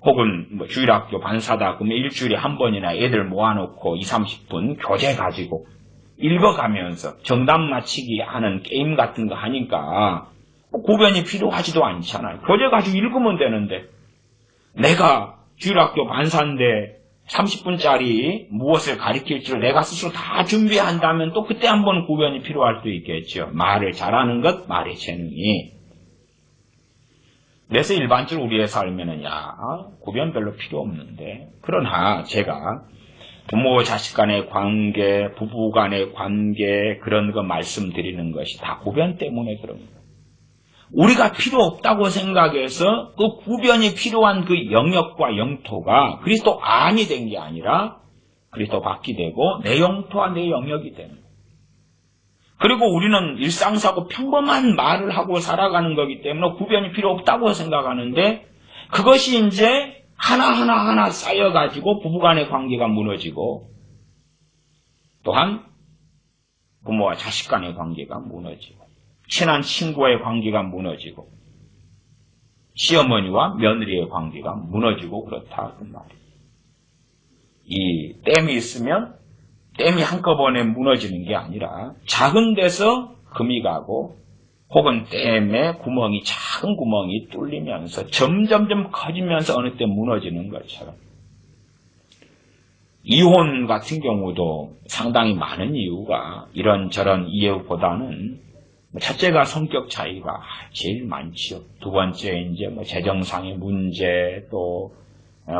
혹은 주일학교 반사다 그러면 일주일에 한 번이나 애들 모아놓고 20-30분 교재 가지고 읽어가면서 정답 맞히기 하는 게임 같은 거 하니까 구변이 필요하지도 않잖아요. 교재 가지고 읽으면 되는데 내가 주일학교 반사인데 30분짜리 무엇을 가르칠 줄 내가 스스로 다 준비한다면 또 그때 한번 구변이 필요할 수 있겠죠. 말을 잘하는 것, 말의 재능이. 그래서 일반적으로 우리의 삶에는 구변 별로 필요 없는데 그러나 제가 부모 자식 간의 관계, 부부 간의 관계 그런 거 말씀드리는 것이 다 구변 때문에 그런 거예요. 우리가 필요 없다고 생각해서 그 구변이 필요한 그 영역과 영토가 그리스도 안이 된 게 아니라 그리스도 밖이 되고 내 영토와 내 영역이 되는 거예요. 그리고 우리는 일상사고 평범한 말을 하고 살아가는 거기 때문에 구변이 필요 없다고 생각하는데 그것이 이제 하나하나 쌓여가지고 부부간의 관계가 무너지고 또한 부모와 자식 간의 관계가 무너지고 친한 친구와의 관계가 무너지고 시어머니와 며느리의 관계가 무너지고 그렇다 그 말이에요. 이 댐이 있으면 댐이 한꺼번에 무너지는 게 아니라 작은 데서 금이 가고 혹은 댐에 구멍이 작은 구멍이 뚫리면서 점점점 커지면서 어느 때 무너지는 것처럼 이혼 같은 경우도 상당히 많은 이유가 이런저런 이유보다는 첫째가 성격 차이가 제일 많지요. 두 번째 이제 재정상의 문제 또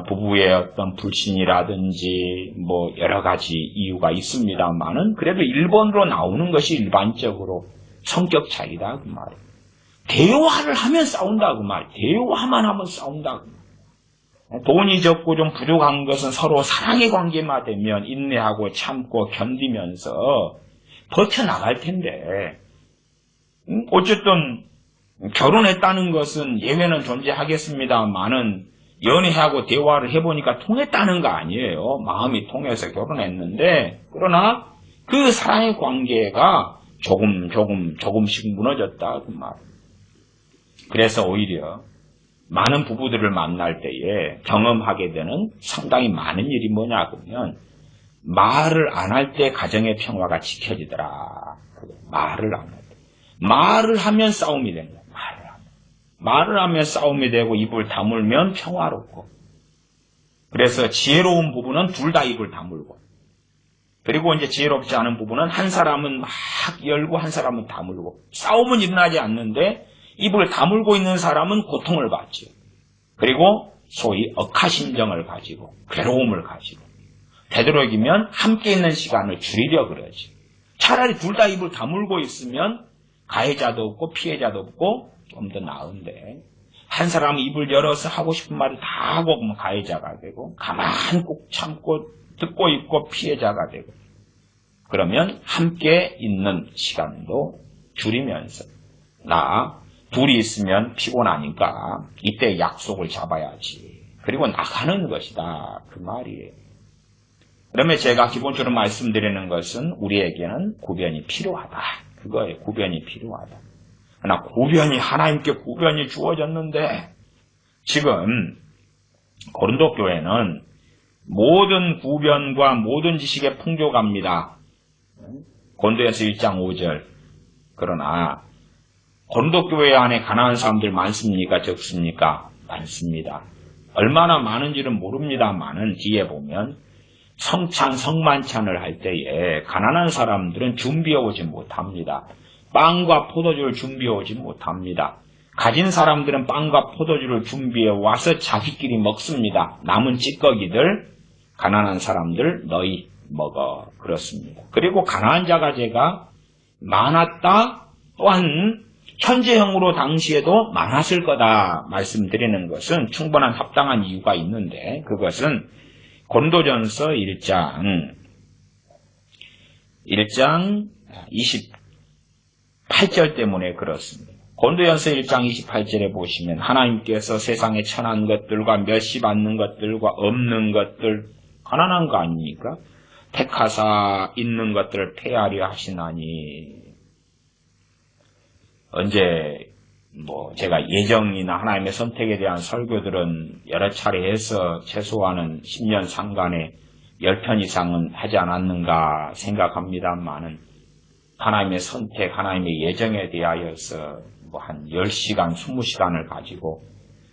부부의 어떤 불신이라든지 여러 가지 이유가 있습니다만은 그래도 1번으로 나오는 것이 일반적으로 성격 차이다 그 말이에요. 대화를 하면 싸운다 그 말이에요. 대화만 하면 싸운다 그 말이에요. 돈이 적고 좀 부족한 것은 서로 사랑의 관계만 되면 인내하고 참고 견디면서 버텨나갈 텐데 어쨌든 결혼했다는 것은 예외는 존재하겠습니다만은 연애하고 대화를 해보니까 통했다는 거 아니에요. 마음이 통해서 결혼했는데 그러나 그 사랑의 관계가 조금씩 무너졌다 그 말. 그래서 오히려 많은 부부들을 만날 때에 경험하게 되는 상당히 많은 일이 뭐냐 그러면 말을 안 할 때 가정의 평화가 지켜지더라. 말을 안 할 때. 말을 하면 싸움이 된다. 말을 하면 싸움이 되고 입을 다물면 평화롭고 그래서 지혜로운 부부는 둘 다 입을 다물고 그리고 이제 지혜롭지 않은 부부는 한 사람은 막 열고 한 사람은 다물고 싸움은 일어나지 않는데 입을 다물고 있는 사람은 고통을 받죠. 그리고 소위 억하심정을 가지고 괴로움을 가지고 되도록이면 함께 있는 시간을 줄이려 그러지. 차라리 둘 다 입을 다물고 있으면 가해자도 없고 피해자도 없고 좀 더 나은데, 한 사람이 입을 열어서 하고 싶은 말을 다 하고 그러면 가해자가 되고, 가만 꾹 참고 듣고 있고 피해자가 되고, 그러면 함께 있는 시간도 줄이면서, 둘이 있으면 피곤하니까 이때 약속을 잡아야지. 그리고 나가는 것이다. 그 말이에요. 그러면 제가 기본적으로 말씀드리는 것은 우리에게는 구변이 필요하다. 그거예요. 구변이 필요하다. 그러나 구변이 하나님께 구변이 주어졌는데 지금 고린도 교회는 모든 구변과 모든 지식에 풍족합니다. 고린도전서 1장 5절. 그러나 고린도 교회 안에 가난한 사람들 많습니까? 적습니까? 많습니다. 얼마나 많은지는 모릅니다만은 뒤에 보면 성찬, 성만찬을 할 때에 가난한 사람들은 준비해 오지 못합니다. 빵과 포도주를 준비해 오지 못합니다. 가진 사람들은 빵과 포도주를 준비해 와서 자기끼리 먹습니다. 남은 찌꺼기들, 가난한 사람들 너희 먹어. 그렇습니다. 그리고 가난한 자가 제가 많았다. 또한 현재형으로 당시에도 많았을 거다 말씀드리는 것은 충분한 합당한 이유가 있는데, 그것은 고린도전서 1장 28절 때문에 그렇습니다. 고린도전서 1장 28절에 보시면 하나님께서 세상에 천한 것들과 멸시 받는 것들과 없는 것들, 가난한 거 아닙니까? 택하사 있는 것들을 폐하려 하시나니. 언제 제가 예정이나 하나님의 선택에 대한 설교들은 여러 차례 해서 최소한은 10년 상간에 10편 이상은 하지 않았는가 생각합니다만은, 하나님의 선택, 하나님의 예정에 대하여서 한 10시간, 20시간을 가지고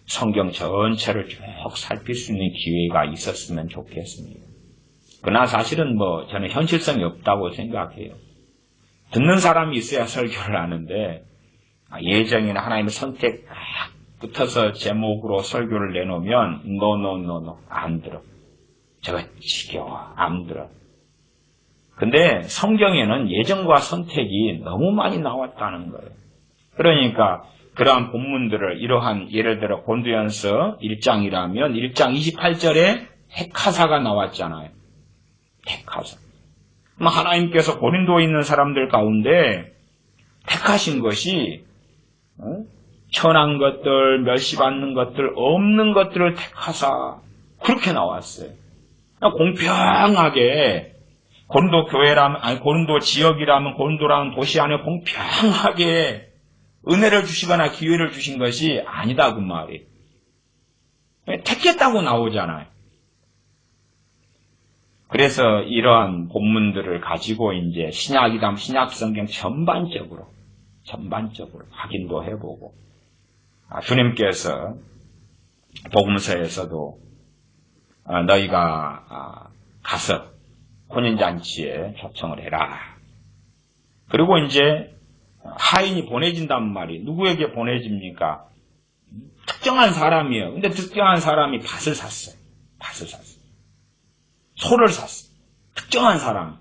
성경 전체를 쭉 살필 수 있는 기회가 있었으면 좋겠습니다. 그러나 사실은 저는 현실성이 없다고 생각해요. 듣는 사람이 있어야 설교를 하는데, 예정이나 하나님의 선택 붙어서 제목으로 설교를 내놓으면 노 안 들어. 저거 지겨워. 안 들어. 근데 성경에는 예정과 선택이 너무 많이 나왔다는 거예요. 그러니까 그러한 본문들을 이러한, 예를 들어 고린도전서 1장이라면 1장 28절에 택하사가 나왔잖아요. 택하사. 하나님께서 고린도에 있는 사람들 가운데 택하신 것이 천한 것들, 멸시받는 것들, 없는 것들을 택하사, 그렇게 나왔어요. 공평하게 고린도 교회라면, 고린도 지역이라면, 고린도라는 도시 안에 공평하게 은혜를 주시거나 기회를 주신 것이 아니다 그 말이. 택했다고 나오잖아요. 그래서 이러한 본문들을 가지고 이제 신약이라면 신약 성경 전반적으로 확인도 해보고, 주님께서 복음서에서도 너희가 가서 혼인잔치에 초청을 해라. 그리고 이제 하인이 보내진단 말이, 누구에게 보내집니까? 특정한 사람이에요. 근데 특정한 사람이 밭을 샀어요. 소를 샀어요. 특정한 사람.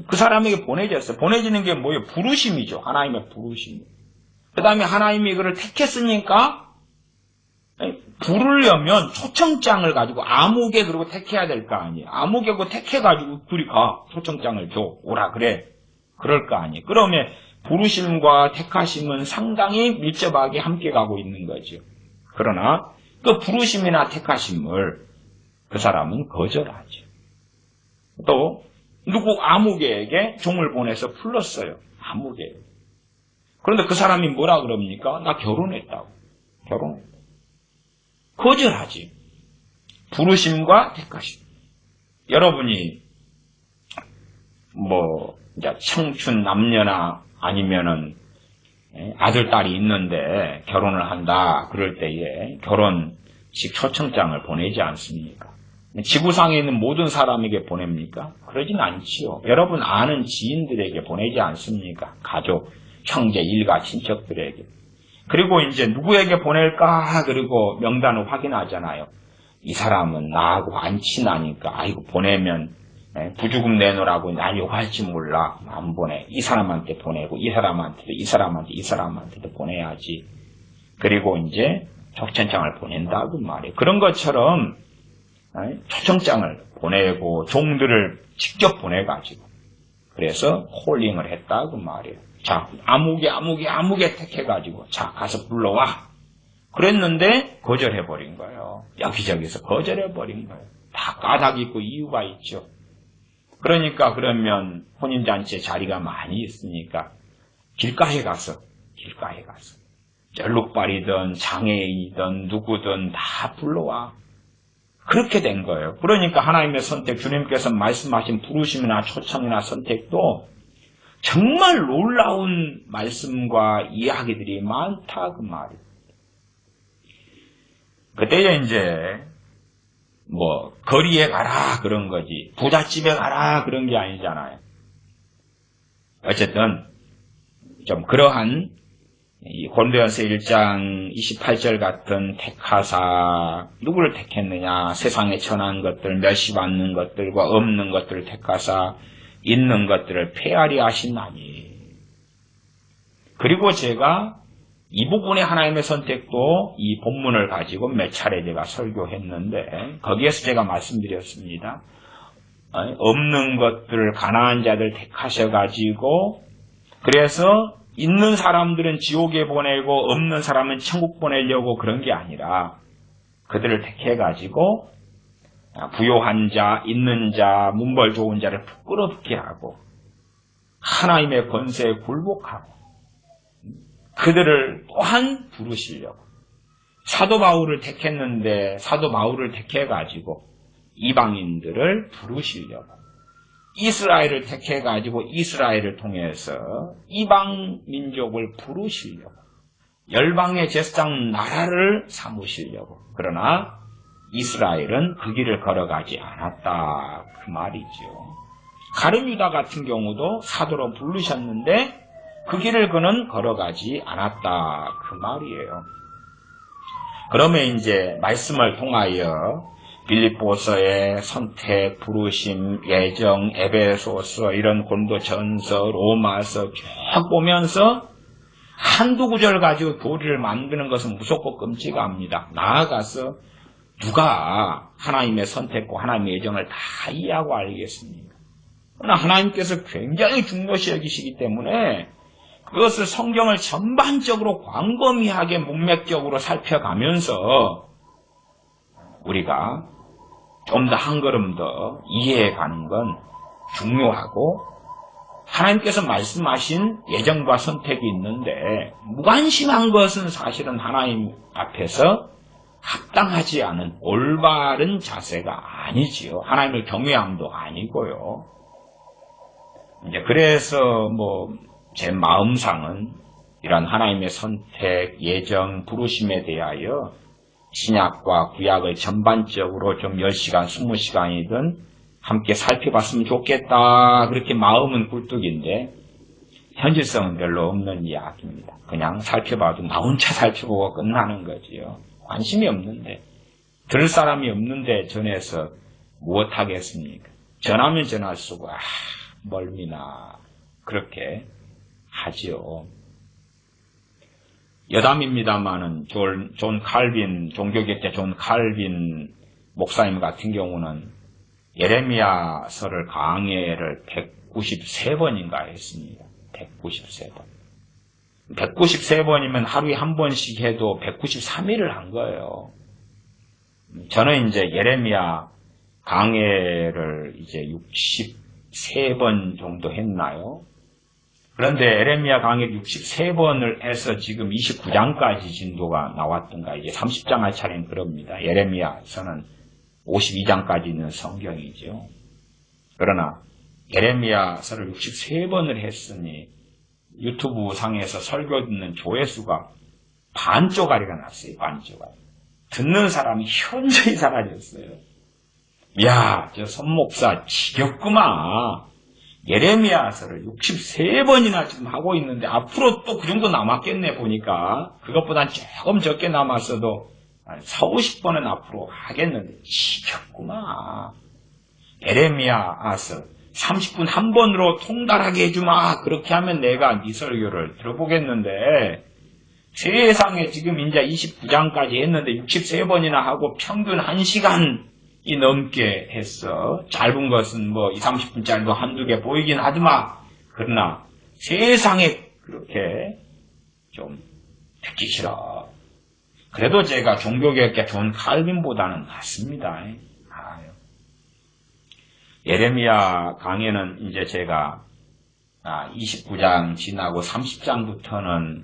그 사람에게 보내졌어요. 보내지는 게 뭐예요? 부르심이죠. 하나님의 부르심. 그 다음에 하나님이 그를 택했으니까 부르려면 초청장을 가지고 아무개 그리고 택해야 될 거 아니에요. 아무개고 택해가지고 둘이 가. 초청장을 줘. 오라 그래. 그럴 거 아니에요. 그러면 부르심과 택하심은 상당히 밀접하게 함께 가고 있는 거죠. 그러나 그 부르심이나 택하심을 그 사람은 거절하죠. 또 누구 아무개에게 종을 보내서 불렀어요. 아무개. 그런데 그 사람이 뭐라 그럽니까? 나 결혼했다고. 거절하지. 부르심과 택하심. 여러분이 이제 청춘 남녀나 아니면은 아들, 딸이 있는데 결혼을 한다. 그럴 때에 결혼식 초청장을 보내지 않습니까? 지구상에 있는 모든 사람에게 보냅니까? 그러진 않지요. 여러분 아는 지인들에게 보내지 않습니까? 가족, 형제, 일가, 친척들에게. 그리고 이제 누구에게 보낼까? 그리고 명단을 확인하잖아요. 이 사람은 나하고 안 친하니까, 보내면 부주금 내놓으라고 난 요구할지 몰라. 안 보내. 이 사람한테 보내고 이 사람한테도 보내야지. 그리고 이제 초청장을 보낸다고 말이에요. 그런 것처럼 초청장을 보내고 종들을 직접 보내가지고 그래서 콜링을 했다고 말이에요. 자, 아무개 택해가지고 자, 가서 불러와. 그랬는데 거절해버린 거예요. 여기저기서 거절해버린 거예요. 다 까닭 있고 이유가 있죠. 그러니까 그러면 혼인잔치에 자리가 많이 있으니까 길가에 가서 쩔룩발이든 장애인이든 누구든 다 불러와. 그렇게 된 거예요. 그러니까 하나님의 선택, 주님께서 말씀하신 부르심이나 초청이나 선택도 정말 놀라운 말씀과 이야기들이 많다 그 말이에요. 그때에 이제 뭐 거리에 가라 그런 거지 부잣집에 가라 그런 게 아니잖아요. 어쨌든 좀 그러한 이 고린도전서 1장 28절 같은 택하사 누구를 택했느냐? 세상에 천한 것들 멸시받는 것들과 없는 것들을 택하사 있는 것들을 폐하리 하시나니. 그리고 제가 이 부분에 하나님의 선택도 이 본문을 가지고 몇 차례 제가 설교했는데 거기에서 제가 말씀드렸습니다. 없는 것들을 가난한 자들 택하셔가지고 그래서 있는 사람들은 지옥에 보내고 없는 사람은 천국 보내려고 그런 게 아니라 그들을 택해가지고 부요한 자, 있는 자, 문벌 좋은 자를 부끄럽게 하고 하나님의 권세에 굴복하고 그들을 또한 부르시려고 사도 바울을 택했는데 사도 바울을 택해가지고 이방인들을 부르시려고 이스라엘을 택해가지고 이스라엘을 통해서 이방 민족을 부르시려고 열방의 제사장 나라를 삼으시려고 그러나 이스라엘은 그 길을 걸어가지 않았다 그 말이죠. 가룟 유다 같은 경우도 사도로 부르셨는데 그 길을 그는 걸어가지 않았다 그 말이에요. 그러면 이제 말씀을 통하여 빌립보서의 선택, 부르심, 예정, 에베소서 이런 고린도전서, 로마서 쭉 보면서 한두 구절 가지고 교리를 만드는 것은 무섭고 끔찍합니다. 나아가서 누가 하나님의 선택과 하나님의 예정을 다 이해하고 알겠습니까? 그러나 하나님께서 굉장히 중요시 여기시기 때문에 그것을 성경을 전반적으로 광범위하게 문맥적으로 살펴가면서 우리가 좀 더 한 걸음 더 이해해가는 건 중요하고 하나님께서 말씀하신 예정과 선택이 있는데 무관심한 것은 사실은 하나님 앞에서 합당하지 않은 올바른 자세가 아니지요. 하나님을 경외함도 아니고요. 이제 그래서 제 마음상은 이런 하나님의 선택, 예정, 부르심에 대하여 신약과 구약을 전반적으로 좀 10시간, 20시간이든 함께 살펴봤으면 좋겠다. 그렇게 마음은 굴뚝인데 현실성은 별로 없는 이야기입니다. 그냥 살펴봐도 나 혼자 살펴보고 끝나는 거지요. 관심이 없는데, 들을 사람이 없는데 전해서 무엇하겠습니까? 전하면 전할 수고, 멀미나 그렇게 하지요. 여담입니다만은 존 칼빈, 종교개혁자 존 칼빈 목사님 같은 경우는 예레미야서를 강해를 193번인가 했습니다. 193번. 193번이면 하루에 한 번씩 해도 193일을 한 거예요. 저는 이제 예레미야 강해를 이제 63번 정도 했나요? 그런데 예레미야 강해 63번을 해서 지금 29장까지 진도가 나왔던가 이제 30장 할 차례는 그럽니다. 예레미야서는 52장까지 있는 성경이죠. 그러나 예레미야서를 63번을 했으니 유튜브 상에서 설교 듣는 조회수가 반쪽아리가 났어요. 반쪽아리. 듣는 사람이 현저히 사라졌어요. 이야, 저 선목사 지겹구만. 예레미야서를 63번이나 지금 하고 있는데 앞으로 또 그 정도 남았겠네 보니까 그것보단 조금 적게 남았어도 40, 50번은 앞으로 하겠는데 지겹구만. 에레미야서 30분 한 번으로 통달하게 해주마. 그렇게 하면 내가 네 설교를 들어보겠는데 세상에 지금 이제 29장까지 했는데 63번이나 하고 평균 1시간이 넘게 했어. 짧은 것은 뭐 20, 30분짜리도 한두 개 보이긴 하지만 그러나 세상에 그렇게 좀 듣기 싫어. 그래도 제가 종교개혁자 존 칼빈보다는 낫습니다. 예레미야 강의는 이제 제가 29장 지나고 30장부터는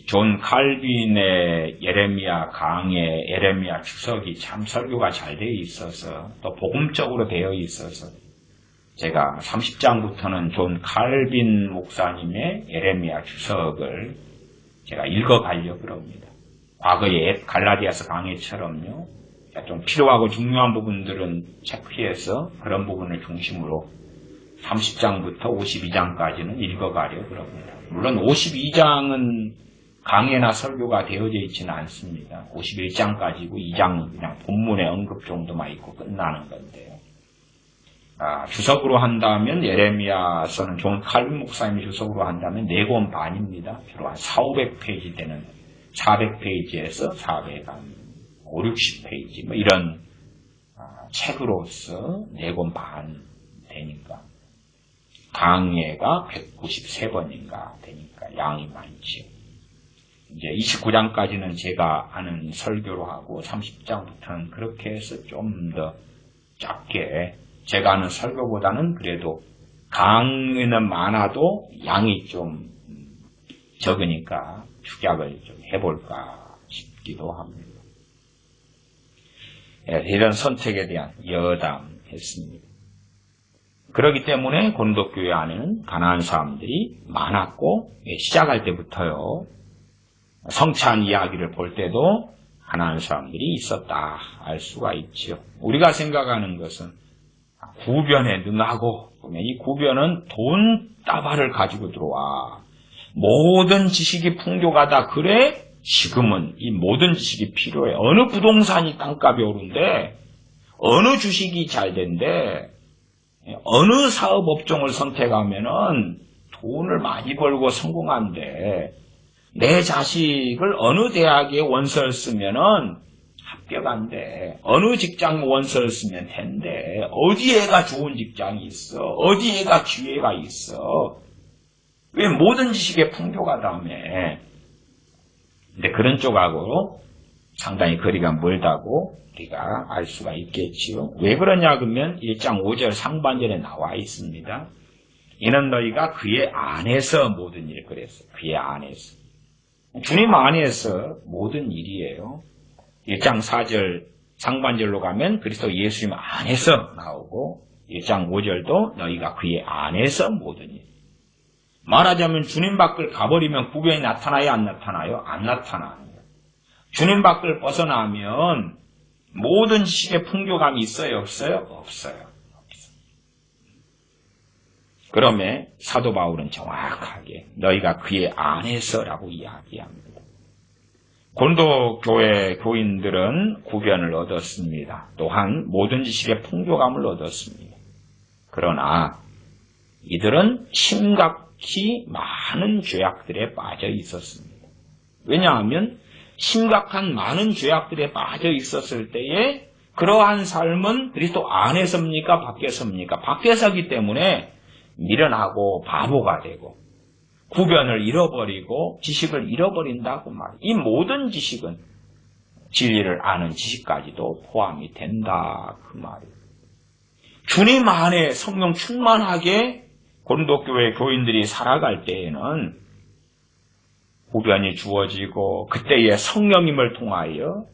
존 칼빈의 예레미야 강의, 예레미야 주석이 참 설교가 잘 되어 있어서 또 복음적으로 되어 있어서 제가 30장부터는 존 칼빈 목사님의 예레미야 주석을 제가 읽어가려고 합니다. 과거의 갈라디아서 강의처럼요. 좀 필요하고 중요한 부분들은 체크해서 그런 부분을 중심으로 30장부터 52장까지는 읽어가려고 합니다. 물론 52장은 강해나 설교가 되어져 있지는 않습니다. 51장까지고 2장 그냥 본문의 언급 정도만 있고 끝나는 건데요. 주석으로 한다면 예레미야서는 존 칼빈 목사님이 주석으로 한다면 4권 반입니다. 주로 한 400~500페이지 되는 400페이지에서 560페이지 뭐 이런 책으로서 4권 반 되니까 강해가 193번인가 되니까 양이 많죠. 이제 29장까지는 제가 아는 설교로 하고 30장부터는 그렇게 해서 좀 더 짧게 제가 아는 설교보다는 그래도 강의는 많아도 양이 좀 적으니까 축약을 좀 해볼까 싶기도 합니다. 이런 선택에 대한 여담했습니다. 그렇기 때문에 고린도교회 안에는 가난한 사람들이 많았고 시작할 때부터요. 성찬 이야기를 볼 때도 가난한 사람들이 있었다 알 수가 있죠. 우리가 생각하는 것은 구변에 능하고 이 구변은 돈다발을 가지고 들어와. 모든 지식이 풍족하다. 그래? 지금은 이 모든 지식이 필요해. 어느 부동산이 땅값이 오른데 어느 주식이 잘 된대. 어느 사업 업종을 선택하면은 돈을 많이 벌고 성공한대. 내 자식을 어느 대학에 원서를 쓰면은 합격한대. 어느 직장 원서를 쓰면 된대. 어디에가 좋은 직장이 있어. 어디에가 기회가 있어. 왜 모든 지식에 풍족하다며. 근데 그런 쪽하고 상당히 거리가 멀다고 우리가 알 수가 있겠지요. 왜 그러냐 그러면 1장 5절 상반절에 나와 있습니다. 이는 너희가 그의 안에서 모든 일을 그랬어. 그의 안에서. 주님 안에서 모든 일이에요. 1장 4절 상반절로 가면 그리스도 예수님 안에서 나오고 1장 5절도 너희가 그의 안에서 모든 일. 말하자면 주님 밖을 가버리면 구변이 나타나요? 안 나타나요? 안 나타나요. 주님 밖을 벗어나면 모든 지식의 풍족함이 있어요? 없어요? 없어요. 그러면 사도 바울은 정확하게 너희가 그의 안에서라고 이야기합니다. 고린도 교회 교인들은 구변을 얻었습니다. 또한 모든 지식의 풍족함을 얻었습니다. 그러나 이들은 심각히 많은 죄악들에 빠져 있었습니다. 왜냐하면 심각한 많은 죄악들에 빠져 있었을 때에 그러한 삶은 그리스도 안에서입니까? 밖에서입니까? 밖에서기 때문에 미련하고 바보가 되고 구변을 잃어버리고 지식을 잃어버린다고 말이에요. 이 모든 지식은 진리를 아는 지식까지도 포함이 된다 그 말이에요. 주님 안에 성령 충만하게 고린도교회 교인들이 살아갈 때에는 구변이 주어지고 그때의 성령님을 통하여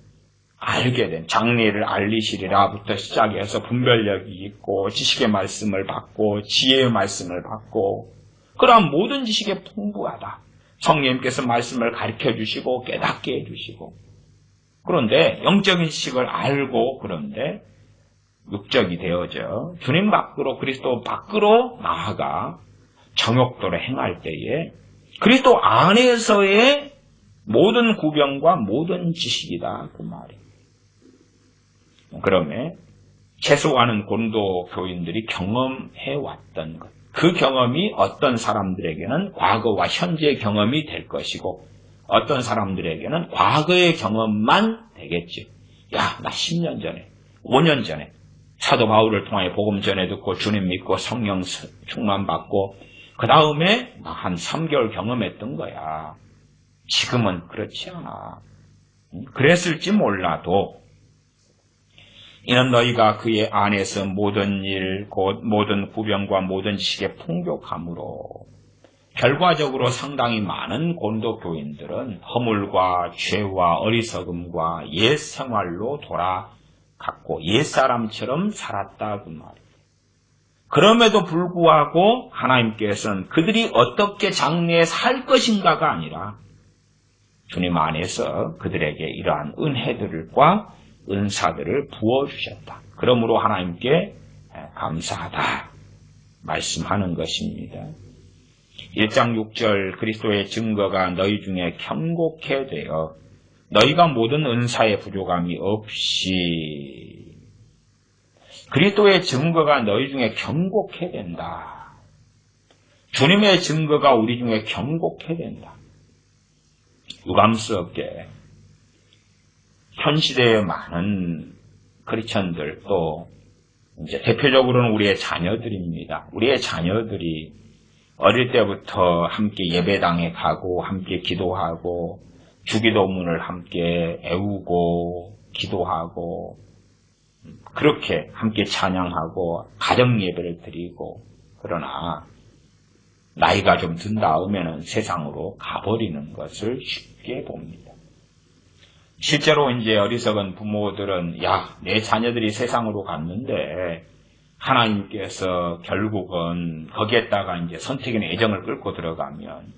알게 된 장래를 알리시리라부터 시작해서 분별력이 있고 지식의 말씀을 받고 지혜의 말씀을 받고 그러한 모든 지식에 풍부하다. 성령님께서 말씀을 가르쳐 주시고 깨닫게 해주시고 그런데 영적인 지식을 알고 그런데 육적이 되어져 주님 밖으로 그리스도 밖으로 나아가 정욕도를 행할 때에 그리스도 안에서의 모든 구변과 모든 지식이다 그 말이에요. 그러면 최소한은 고린도 교인들이 경험해왔던 것. 그 경험이 어떤 사람들에게는 과거와 현재의 경험이 될 것이고 어떤 사람들에게는 과거의 경험만 되겠지. 야, 나 10년 전에, 5년 전에 사도 바울을 통하여 복음 전해 듣고 주님 믿고 성령 충만 받고 그 다음에 나 한 3개월 경험했던 거야. 지금은 그렇지 않아. 그랬을지 몰라도 이는 너희가 그의 안에서 모든 일, 곧 모든 구병과 모든 지식에 풍족함으로 결과적으로 상당히 많은 고린도 교인들은 허물과 죄와 어리석음과 옛 생활로 돌아갔고 옛사람처럼 살았다 그 말이에요. 그럼에도 불구하고 하나님께서는 그들이 어떻게 장래에 살 것인가가 아니라 주님 안에서 그들에게 이러한 은혜들과 은사들을 부어주셨다. 그러므로 하나님께 감사하다 말씀하는 것입니다. 1장 6절 그리스도의 증거가 너희 중에 경고케 되어 너희가 모든 은사의 부족함이 없이 그리스도의 증거가 너희 중에 경고케 된다. 주님의 증거가 우리 중에 경고케 된다. 유감스럽게 현 시대의 많은 크리스천들 또 이제 대표적으로는 우리의 자녀들입니다. 우리의 자녀들이 어릴 때부터 함께 예배당에 가고 함께 기도하고 주기도문을 함께 애우고 기도하고 그렇게 함께 찬양하고 가정 예배를 드리고 그러나 나이가 좀 든 다음에는 세상으로 가버리는 것을 쉽게 봅니다. 실제로 이제 어리석은 부모들은 야, 내 자녀들이 세상으로 갔는데 하나님께서 결국은 거기에다가 이제 선택인 애정을 끌고 들어가면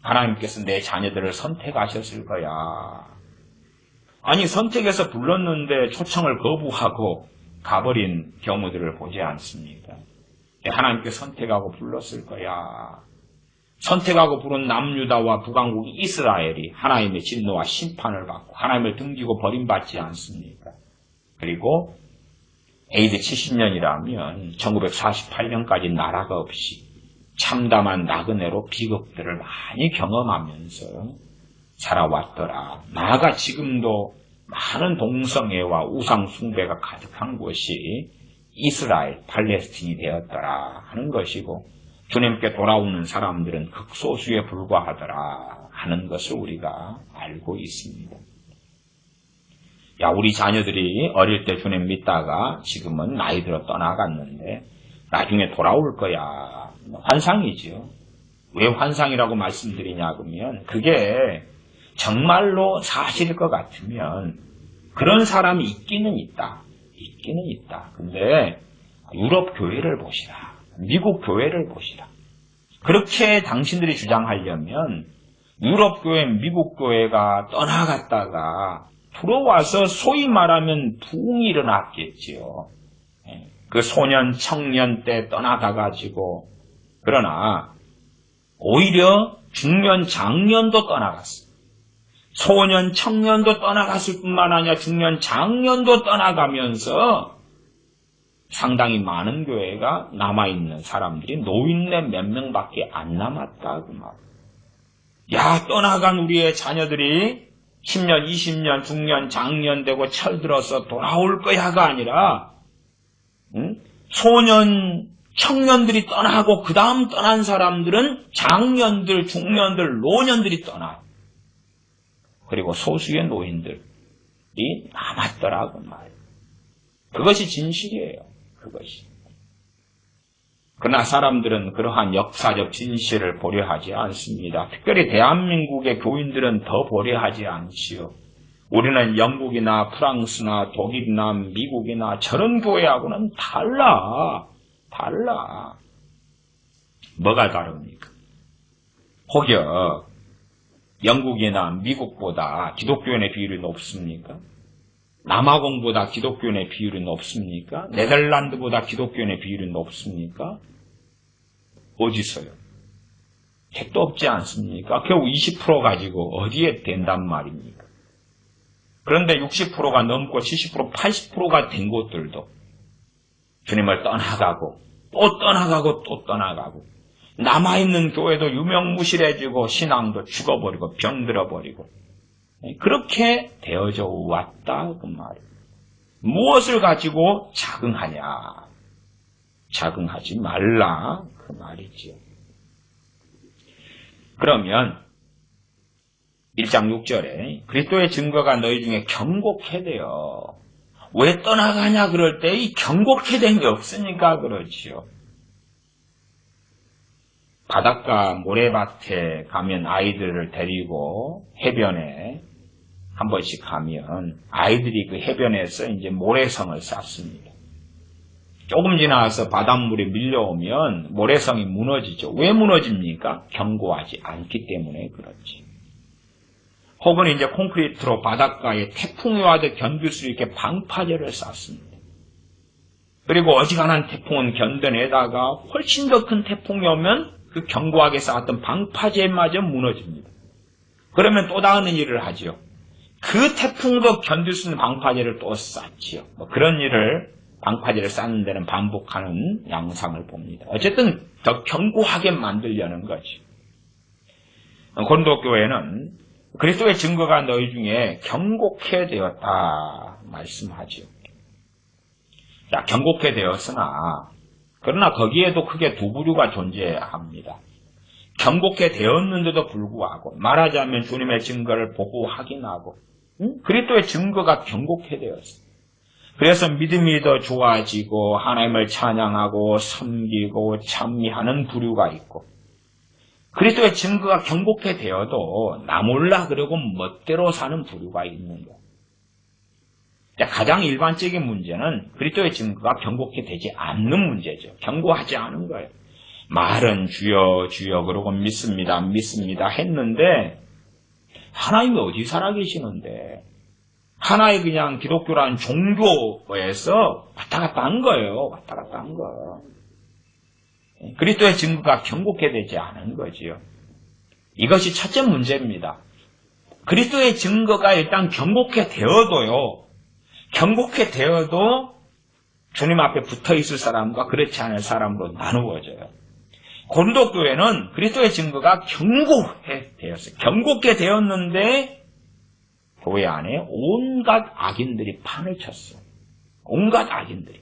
하나님께서 내 자녀들을 선택하셨을 거야. 아니 선택해서 불렀는데 초청을 거부하고 가버린 경우들을 보지 않습니까? 하나님께 선택하고 불렀을 거야. 선택하고 부른 남유다와 북왕국 이스라엘이 하나님의 진노와 심판을 받고 하나님을 등지고 버림받지 않습니까? 그리고 AD 70년이라면 1948년까지 나라가 없이 참담한 나그네로 비극들을 많이 경험하면서 살아왔더라. 나아가 지금도 많은 동성애와 우상숭배가 가득한 곳이 이스라엘, 팔레스틴이 되었더라 하는 것이고 주님께 돌아오는 사람들은 극소수에 불과하더라 하는 것을 우리가 알고 있습니다. 야, 우리 자녀들이 어릴 때 주님 믿다가 지금은 나이 들어 떠나갔는데 나중에 돌아올 거야. 환상이죠. 왜 환상이라고 말씀드리냐 그러면 그게 정말로 사실일 것 같으면 그런 사람이 있기는 있다. 있기는 있다. 근데 유럽 교회를 보시라. 미국 교회를 보시라. 그렇게 당신들이 주장하려면 유럽 교회, 미국 교회가 떠나갔다가 들어와서 소위 말하면 부흥이 일어났겠지요. 그 소년, 청년 때 떠나가가지고 그러나 오히려 중년, 장년도 떠나갔어. 소년, 청년도 떠나갔을 뿐만 아니라 중년, 장년도 떠나가면서 상당히 많은 교회가 남아있는 사람들이 노인네 몇 명밖에 안 남았다 그 말. 야, 떠나간 우리의 자녀들이 10년, 20년, 중년, 장년 되고 철들어서 돌아올 거야가 아니라 소년, 청년들이 떠나고 그 다음 떠난 사람들은 장년들, 중년들, 노년들이 떠나요. 그리고 소수의 노인들이 남았더라고 말이에요. 그것이 진실이에요. 그것이. 그러나 사람들은 그러한 역사적 진실을 보려하지 않습니다. 특별히 대한민국의 교인들은 더 보려하지 않지요. 우리는 영국이나 프랑스나 독일이나 미국이나 저런 교회하고는 달라. 뭐가 다릅니까? 혹여 영국이나 미국보다 기독교인의 비율이 높습니까? 남아공보다 기독교인의 비율이 높습니까? 네덜란드보다 기독교인의 비율이 높습니까? 어디서요? 택도 없지 않습니까? 겨우 20% 가지고 어디에 된단 말입니까? 그런데 60%가 넘고 70%, 80%가 된 곳들도 주님을 떠나가고 또 떠나가고 또 떠나가고 남아있는 교회도 유명무실해지고 신앙도 죽어버리고 병들어버리고 그렇게 되어져 왔다 그 말이에요. 무엇을 가지고 자긍하냐? 자긍하지 말라 그 말이지요. 그러면 1장 6절에 그리스도의 증거가 너희 중에 경고케 되어 왜 떠나가냐 그럴 때 이 경고케 된 게 없으니까 그렇지요. 바닷가 모래밭에 가면 아이들을 데리고 해변에 한 번씩 가면 아이들이 그 해변에서 이제 모래성을 쌓습니다. 조금 지나서 바닷물이 밀려오면 모래성이 무너지죠. 왜 무너집니까? 경고하지 않기 때문에 그렇지. 혹은 이제 콘크리트로 바닷가에 태풍이 와도 견딜 수 있게 방파제를 쌓습니다. 그리고 어지간한 태풍은 견뎌내다가 훨씬 더 큰 태풍이 오면 그 견고하게 쌓았던 방파제마저 무너집니다. 그러면 또 다른 일을 하죠. 그 태풍도 견딜 수 있는 방파제를 또 쌓지요. 그런 일을 방파제를 쌓는 데는 반복하는 양상을 봅니다. 어쨌든 더 견고하게 만들려는 거지. 고린도 교회는 그리스도의 증거가 너희 중에 경고케 되었다 말씀하지요. 자, 경고케 되었으나 그러나 거기에도 크게 두 부류가 존재합니다. 경고케 되었는데도 불구하고 말하자면 주님의 증거를 보고 확인하고 그리스도의 증거가 경고케 되었어요. 그래서 믿음이 더 좋아지고 하나님을 찬양하고 섬기고 찬미하는 부류가 있고 그리스도의 증거가 경고케 되어도 나 몰라 그러고 멋대로 사는 부류가 있는 거예요. 가장 일반적인 문제는 그리스도의 증거가 경고케 되지 않는 문제죠. 경고하지 않은 거예요. 말은 주여 주여 그러고 믿습니다 믿습니다 했는데 하나님이 어디 살아계시는데 하나의 그냥 기독교라는 종교에서 왔다 갔다 한 거예요. 왔다 갔다 한 거예요. 그리스도의 증거가 경고케 되지 않은 거지요. 이것이 첫째 문제입니다. 그리스도의 증거가 일단 경고케 되어도요. 경고케 되어도 주님 앞에 붙어 있을 사람과 그렇지 않을 사람으로 나누어져요. 고린도 교회는 그리스도의 증거가 경고케 되었어요. 경고케 되었는데 교회 안에 온갖 악인들이 판을 쳤어요. 온갖 악인들이.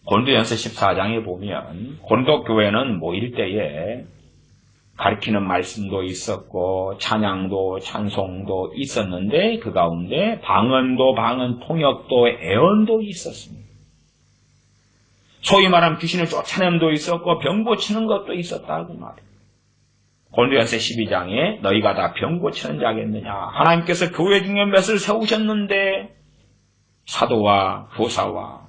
고린도전서 14장에 보면 고린도 교회는 모일 때에 가르치는 말씀도 있었고 찬양도 찬송도 있었는데 그 가운데 방언, 통역도, 애언도 있었습니다. 소위 말하면 귀신을 쫓아냄도 있었고 병 고치는 것도 있었다고 말이에요. 고린도전서 12장에 너희가 다 병 고치는 자겠느냐. 하나님께서 교회 중에 몇을 세우셨는데 사도와 교사와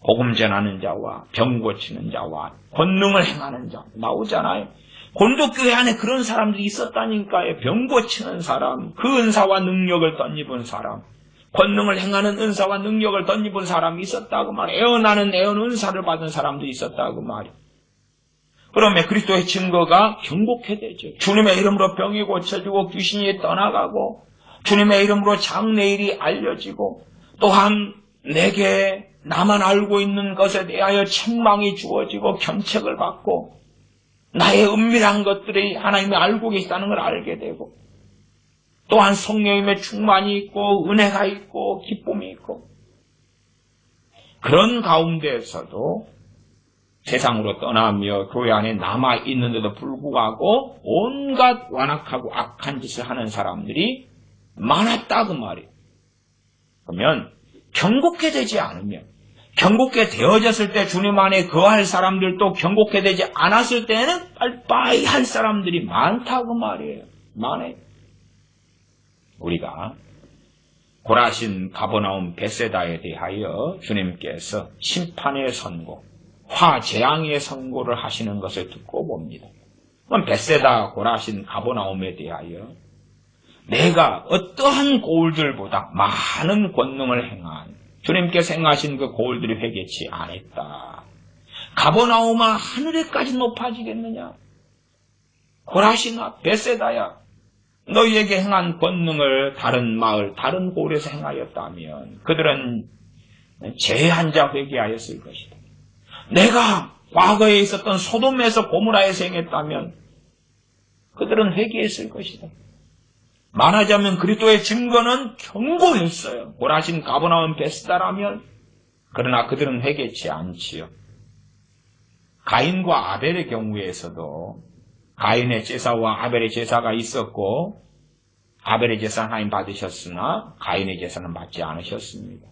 복음 전하는 자와 병 고치는 자와 권능을 행하는 자 나오잖아요. 고린도 교회 안에 그런 사람들이 있었다니까요. 병 고치는 사람, 그 은사와 능력을 덧입은 사람, 권능을 행하는 은사와 능력을 덧입은 사람이 있었다고 말이에요. 애언하는 애언 은사를 받은 사람도 있었다고 말이에요. 그러면 그리스도의 증거가 경고케 되죠. 주님의 이름으로 병이 고쳐지고 귀신이 떠나가고 주님의 이름으로 장래일이 알려지고 또한 내게 나만 알고 있는 것에 대하여 책망이 주어지고 견책을 받고 나의 은밀한 것들이 하나님이 알고 계시다는 걸 알게 되고 또한 성령님의 충만이 있고 은혜가 있고 기쁨이 있고 그런 가운데에서도 세상으로 떠나며 교회 안에 남아있는데도 불구하고 온갖 완악하고 악한 짓을 하는 사람들이 많았다 그 말이에요. 그러면 경고케 되지 않으면 경고케 되어졌을 때 주님 안에 거할 사람들도 경고케 되지 않았을 때는 빨리빨리 할 사람들이 많다고 말이에요. 많아요. 우리가 고라신 가버나움 벳세다에 대하여 주님께서 심판의 선고, 화재앙의 선고를 하시는 것을 듣고 봅니다. 그럼 벳세다, 고라신, 가버나움에 대하여 내가 어떠한 고울들보다 많은 권능을 행한 주님께서 행하신 그 고울들이 회개치 않았다. 가버나움아 하늘에까지 높아지겠느냐? 고라신아 벳세다야 너희에게 행한 권능을 다른 마을, 다른 고울에서 행하였다면 그들은 제한 자 회개하였을 것이다. 내가 과거에 있었던 소돔에서 고모라에서 행했다면 그들은 회개했을 것이다. 말하자면 그리스도의 증거는 견고했어요. 고라신, 가버나움, 베스다라면. 그러나 그들은 회개치 않지요. 가인과 아벨의 경우에서도 가인의 제사와 아벨의 제사가 있었고 아벨의 제사는 하나님 받으셨으나 가인의 제사는 받지 않으셨습니다.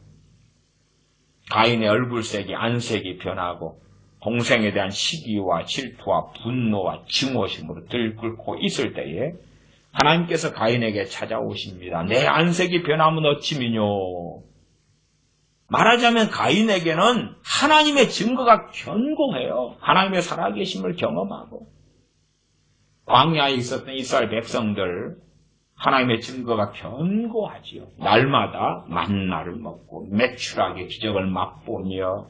가인의 얼굴색이 안색이 변하고 동생에 대한 시기와 질투와 분노와 증오심으로 들끓고 있을 때에 하나님께서 가인에게 찾아오십니다. 내 안색이 변하면 어찌 미뇨. 말하자면 가인에게는 하나님의 증거가 견고해요. 하나님의 살아계심을 경험하고 광야에 있었던 이스라엘 백성들 하나님의 증거가 견고하지요. 날마다 만나를 먹고 매출하게 기적을 맛보며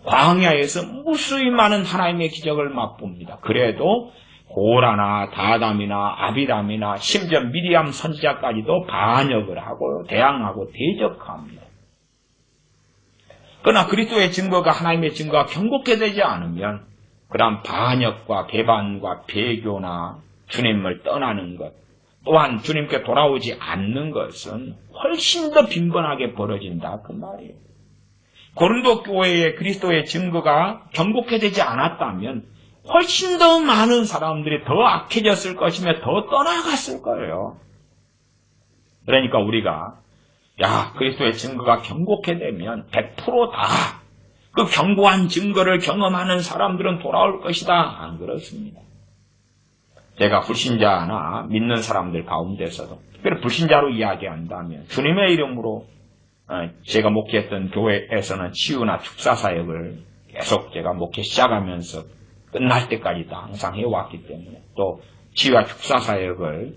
광야에서 무수히 많은 하나님의 기적을 맛봅니다. 그래도 고라나 다담이나 아비람이나 심지어 미리암 선지자까지도 반역을 하고 대항하고 대적합니다. 그러나 그리스도의 증거가 하나님의 증거가 견고하게 되지 않으면 그런 반역과 배반과 배교나 주님을 떠나는 것 또한 주님께 돌아오지 않는 것은 훨씬 더 빈번하게 벌어진다 그 말이에요. 고린도 교회의 그리스도의 증거가 견고하게 되지 않았다면 훨씬 더 많은 사람들이 더 악해졌을 것이며 더 떠나갔을 거예요. 그러니까 우리가 그리스도의 증거가 견고하게 되면 100% 다 그 견고한 증거를 경험하는 사람들은 돌아올 것이다. 안 그렇습니다. 제가 불신자나 믿는 사람들 가운데서도 특별히 불신자로 이야기한다면 주님의 이름으로 제가 목회했던 교회에서는 치유나 축사 사역을 계속 제가 목회 시작하면서 끝날 때까지 다 항상 해왔기 때문에 또 치유와 축사 사역을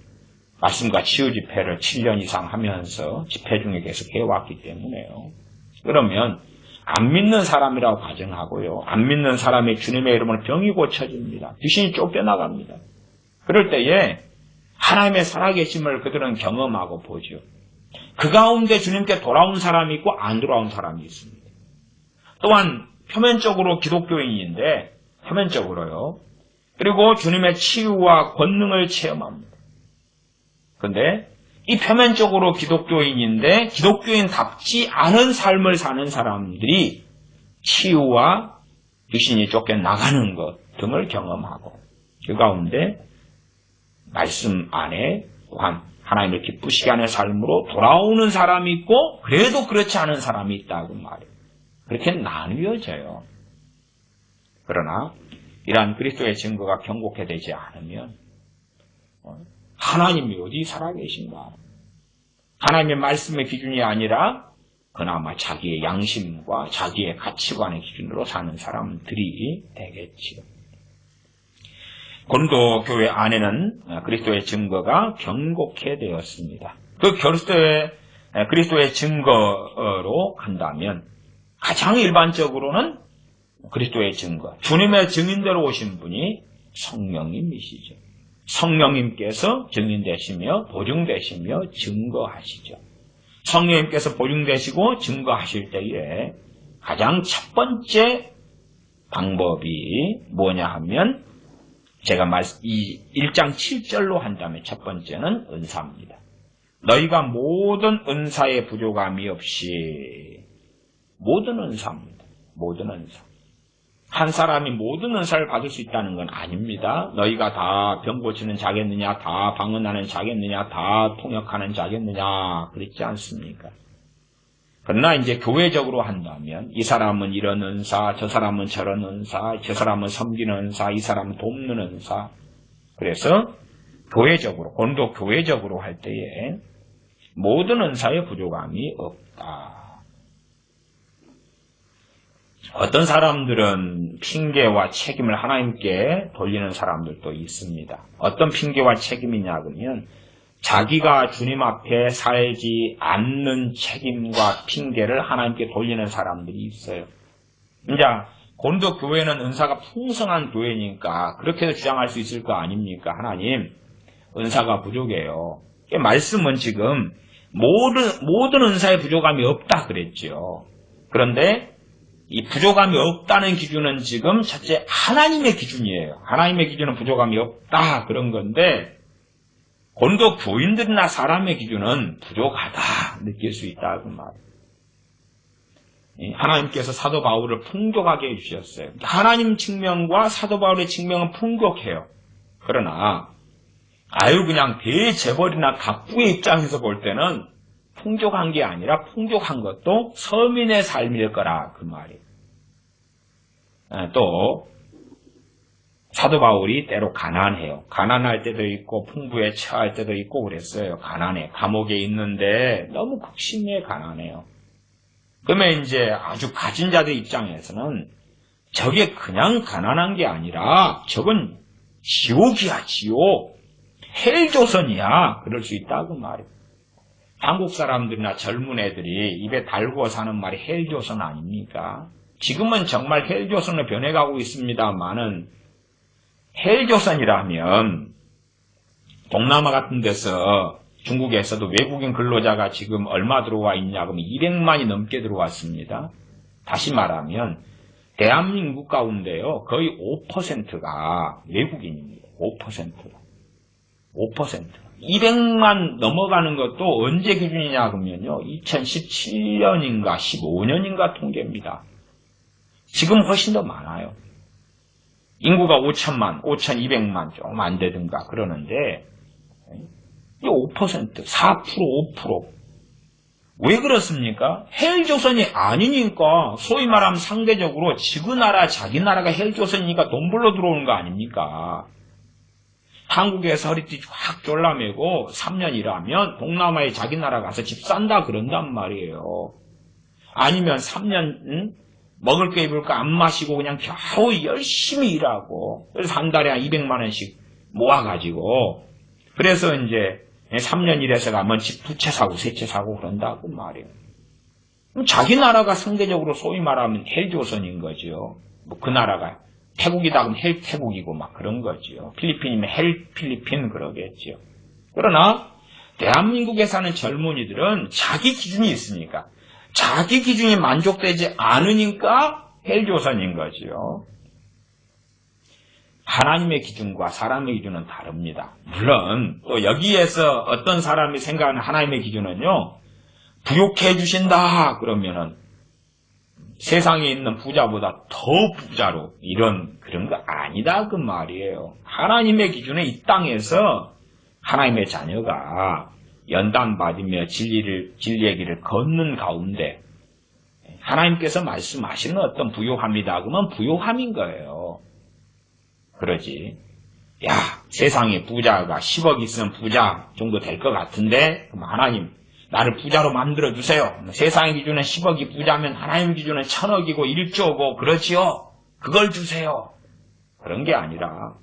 말씀과 치유 집회를 7년 이상 하면서 집회 중에 계속 해왔기 때문에요. 그러면 안 믿는 사람이라고 가정하고요. 안 믿는 사람이 주님의 이름으로 병이 고쳐집니다. 귀신이 쫓겨나갑니다. 그럴 때에 하나님의 살아계심을 그들은 경험하고 보죠. 그 가운데 주님께 돌아온 사람이 있고 안 돌아온 사람이 있습니다. 또한 표면적으로 기독교인인데 표면적으로요. 그리고 주님의 치유와 권능을 체험합니다. 그런데 이 표면적으로 기독교인인데 기독교인답지 않은 삶을 사는 사람들이 치유와 귀신이 쫓겨나가는 것 등을 경험하고 그 가운데 말씀 안에 또한 하나님을 기쁘시게 하는 삶으로 돌아오는 사람이 있고 그래도 그렇지 않은 사람이 있다고 말해요. 그렇게 나뉘어져요. 그러나 이러한 그리스도의 증거가 견고하게 되지 않으면 하나님이 어디 살아계신가? 하나님의 말씀의 기준이 아니라 그나마 자기의 양심과 자기의 가치관의 기준으로 사는 사람들이 되겠지요. 고린도 교회 안에는 그리스도의 증거가 견고하게 되었습니다. 그 그리스도의 증거로 간다면 가장 일반적으로는 그리스도의 증거, 주님의 증인대로 오신 분이 성령님이시죠. 성령님께서 증인되시며 보증되시며 증거하시죠. 성령님께서 보증되시고 증거하실 때에 가장 첫 번째 방법이 뭐냐 하면 제가 이 1장 7절로 한다면 첫 번째는 은사입니다. 너희가 모든 은사의 부족함이 없이 모든 은사입니다. 모든 은사. 한 사람이 모든 은사를 받을 수 있다는 건 아닙니다. 너희가 다 병 고치는 자겠느냐, 다 방언하는 자겠느냐, 다 통역하는 자겠느냐, 그렇지 않습니까? 그러나 이제 교회적으로 한다면 이 사람은 이런 은사, 저 사람은 저런 은사, 저 사람은 섬기는 은사, 이 사람은 돕는 은사. 그래서 교회적으로, 고린도 교회적으로 할 때에 모든 은사의 부족함이 없다. 어떤 사람들은 핑계와 책임을 하나님께 돌리는 사람들도 있습니다. 어떤 핑계와 책임이냐 그러면 자기가 주님 앞에 살지 않는 책임과 핑계를 하나님께 돌리는 사람들이 있어요. 이제 고린도 교회는 은사가 풍성한 교회니까 그렇게 주장할 수 있을 거 아닙니까? 하나님, 은사가 부족해요. 말씀은 지금 모든 은사의 부족함이 없다 그랬죠. 그런데 이 부족함이 없다는 기준은 지금 첫째 하나님의 기준이에요. 하나님의 기준은 부족함이 없다 그런 건데 본도 교인들이나 사람의 기준은 부족하다 느낄 수 있다 그 말이에요. 하나님께서 사도 바울을 풍족하게 해주셨어요. 하나님 측면과 사도 바울의 측면은 풍족해요. 그러나 그냥 대재벌이나 갑부의 입장에서 볼 때는 풍족한 게 아니라 풍족한 것도 서민의 삶일 거라 그 말이에요. 또 사도 바울이 때로 가난해요. 가난할 때도 있고 풍부에 처할 때도 있고 그랬어요. 가난해. 감옥에 있는데 너무 극심해 가난해요. 그러면 이제 아주 가진 자들 입장에서는 저게 그냥 가난한 게 아니라 저건 지옥이야 지옥. 헬조선이야. 그럴 수 있다 그 말이에요. 한국 사람들이나 젊은 애들이 입에 달고 사는 말이 헬조선 아닙니까? 지금은 정말 헬조선으로 변해가고 있습니다만은 헬조선이라면 동남아 같은 데서 중국에서도 외국인 근로자가 지금 얼마 들어와 있냐 그러면 200만이 넘게 들어왔습니다. 다시 말하면 대한민국 가운데요 거의 5%가 외국인입니다. 5%가 200만 넘어가는 것도 언제 기준이냐 그러면요 2017년인가 15년인가 통계입니다. 지금 훨씬 더 많아요. 인구가 5천만, 5,200만 좀 안 되든가 그러는데 이 5%, 4%, 5%. 왜 그렇습니까? 헬조선이 아니니까 소위 말하면 상대적으로 지구 나라, 자기 나라가 헬조선이니까 돈 벌러 들어오는 거 아닙니까? 한국에서 허리띠 확 졸라매고 3년 일하면 동남아에 자기 나라 가서 집 산다 그런단 말이에요. 아니면 3년 먹을 거 입을 거 안 마시고 그냥 겨우 열심히 일하고 그래서 한 달에 한 200만 원씩 모아가지고 그래서 이제 3년 일해서 가면 집 두 채 사고 세 채 사고 그런다고 말이에요. 그럼 자기 나라가 상대적으로 소위 말하면 헬조선인 거죠. 뭐 그 나라가 태국이다 그러면 헬 태국이고 막 그런 거죠. 필리핀이면 헬 필리핀 그러겠죠. 그러나 대한민국에 사는 젊은이들은 자기 기준이 있으니까 자기 기준이 만족되지 않으니까 헬조선인 거죠. 하나님의 기준과 사람의 기준은 다릅니다. 물론 또 여기에서 어떤 사람이 생각하는 하나님의 기준은요. 부욕해 주신다 그러면은 세상에 있는 부자보다 더 부자로 이런 그런 거 아니다 그 말이에요. 하나님의 기준은 이 땅에서 하나님의 자녀가 연단받으며 진리의 길을 걷는 가운데 하나님께서 말씀하시는 어떤 부요함이다 그러면 부요함인 거예요. 그러지. 야 세상에 부자가 10억 있으면 부자 정도 될 것 같은데 그럼 하나님 나를 부자로 만들어주세요. 세상의 기준은 10억이 부자면 하나님 기준은 1000억이고 1조고 그러지요. 그걸 주세요. 그런 게 아니라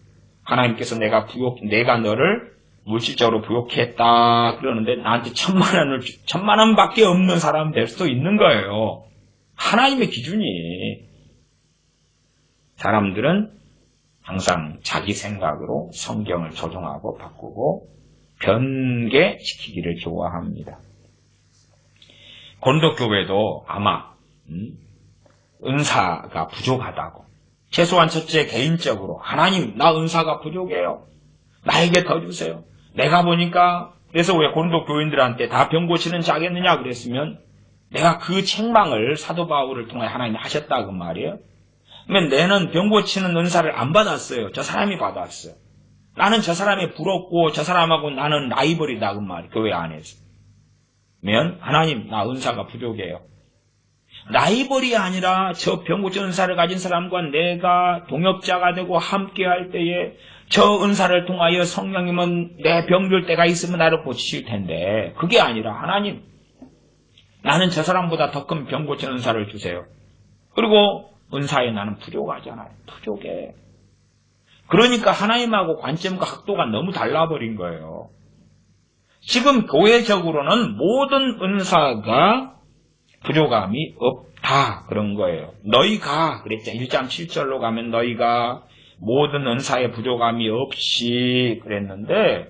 하나님께서 내가 너를 물질적으로 부욕했다 그러는데 나한테 1000만 원밖에 없는 사람 될 수도 있는 거예요. 하나님의 기준이. 사람들은 항상 자기 생각으로 성경을 조정하고 바꾸고 변개시키기를 좋아합니다. 고린도교회도 아마 은사가 부족하다고 최소한 첫째 개인적으로 하나님 나 은사가 부족해요. 나에게 더 주세요. 내가 보니까 그래서 왜 고린도 교인들한테 다 병 고치는 자겠느냐 그랬으면 내가 그 책망을 사도 바울을 통해 하나님이 하셨다 그 말이에요. 그러면 내는 병 고치는 은사를 안 받았어요. 저 사람이 받았어요. 나는 저 사람이 부럽고 저 사람하고 나는 라이벌이다 그 말이에요. 교회 안에서. 면 하나님 나 은사가 부족해요. 라이벌이 아니라 저 병 고치는 은사를 가진 사람과 내가 동역자가 되고 함께할 때에 저 은사를 통하여 성령님은 내 병들 때가 있으면 나를 고치실 텐데 그게 아니라 하나님 나는 저 사람보다 더 큰 병 고치는 은사를 주세요. 그리고 은사에 나는 부족하잖아요. 부족해. 그러니까 하나님하고 관점과 각도가 너무 달라버린 거예요. 지금 교회적으로는 모든 은사가 부족함이 없다 그런 거예요. 너희가 그랬죠. 1장 7절로 가면 너희가 모든 은사의 부족함이 없이 그랬는데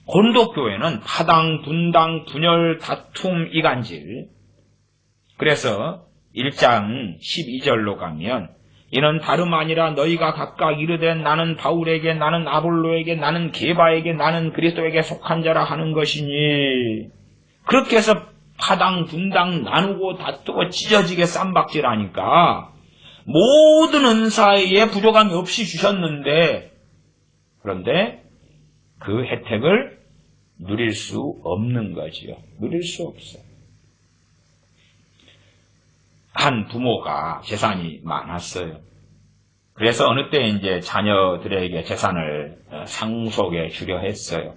고린도 교회는 파당, 분당, 분열, 다툼, 이간질 그래서 1장 12절로 가면 이는 다름 아니라 너희가 각각 이르되 나는 바울에게 나는 아볼로에게 나는 게바에게 나는 그리스도에게 속한 자라 하는 것이니 그렇게 해서 파당 분당 나누고 다투고 찢어지게 쌈박질하니까 모든 은사에 부족함이 없이 주셨는데 그런데 그 혜택을 누릴 수 없는 거지요. 누릴 수 없어요. 한 부모가 재산이 많았어요. 그래서 어느 때 이제 자녀들에게 재산을 상속해 주려 했어요.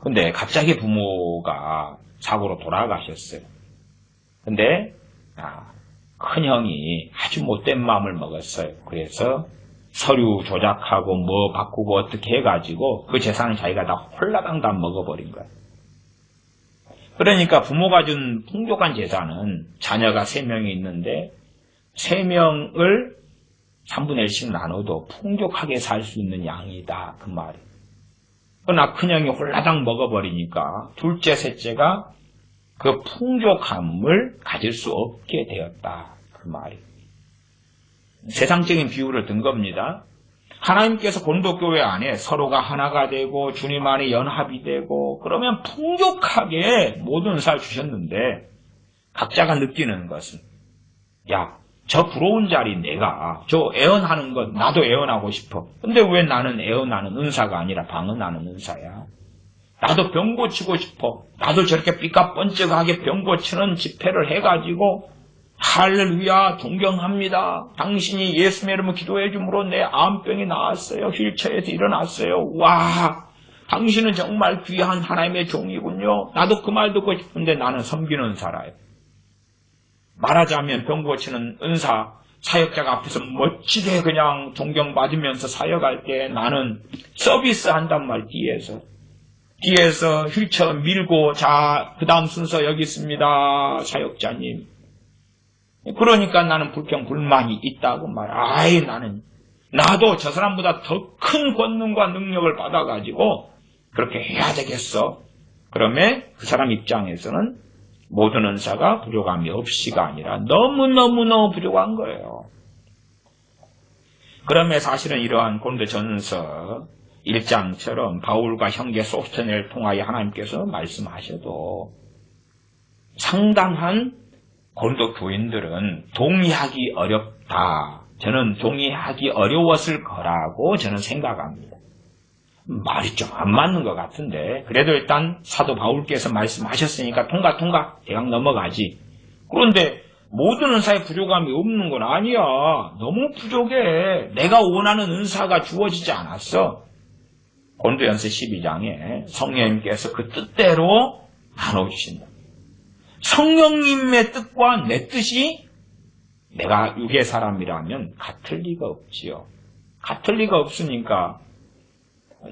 근데 갑자기 부모가 사고로 돌아가셨어요. 근데 큰형이 아주 못된 마음을 먹었어요. 그래서 서류 조작하고 뭐 바꾸고 어떻게 해가지고 그 재산을 자기가 다 홀라당 다 먹어버린 거예요. 그러니까 부모가 준 풍족한 재산은 자녀가 3명이 있는데 3명을 3분의 1씩 나눠도 풍족하게 살 수 있는 양이다. 그 말이에요. 그러나 큰형이 홀라당 먹어버리니까 둘째, 셋째가 그 풍족함을 가질 수 없게 되었다. 그 말이에요. 세상적인 비유를 든 겁니다. 하나님께서 고린도교회 안에 서로가 하나가 되고 주님 안에 연합이 되고 그러면 풍족하게 모든 은사를 주셨는데 각자가 느끼는 것은 저 부러운 자리 내가 저 애언하는 것 나도 애언하고 싶어. 근데 왜 나는 애언하는 은사가 아니라 방언하는 은사야? 나도 병 고치고 싶어. 나도 저렇게 삐까뻔쩍하게 병 고치는 집회를 해가지고 할렐루야 존경합니다. 당신이 예수의 이름으로 기도해 줌으로 내 암병이 나았어요. 휠체어에서 일어났어요. 와, 당신은 정말 귀한 하나님의 종이군요. 나도 그 말 듣고 싶은데 나는 섬기는 사람이에요. 말하자면 병 고치는 은사 사역자가 앞에서 멋지게 그냥 존경받으면서 사역할 때 나는 서비스 한단 말 뒤에서 휠체어 밀고 자 그 다음 순서 여기 있습니다. 사역자님. 그러니까 나는 불평 불만이 있다고 말이야. 나도 저 사람보다 더 큰 권능과 능력을 받아가지고 그렇게 해야 되겠어. 그러면 그 사람 입장에서는 모든 은사가 부족함이 없이가 아니라 너무너무 부족한 거예요. 그러면 사실은 이러한 고린도전서 1장처럼 바울과 형제 소스테네를 통하여 하나님께서 말씀하셔도 상당한 고린도 교인들은 동의하기 어렵다. 저는 동의하기 어려웠을 거라고 저는 생각합니다. 말이 좀 안 맞는 것 같은데 그래도 일단 사도 바울께서 말씀하셨으니까 통과 대강 넘어가지. 그런데 모든 은사에 부족함이 없는 건 아니야. 너무 부족해. 내가 원하는 은사가 주어지지 않았어. 고린도전서 12장에 성령님께서 그 뜻대로 나눠주신다. 성령님의 뜻과 내 뜻이 내가 육의 사람이라면 같을 리가 없지요. 같을 리가 없으니까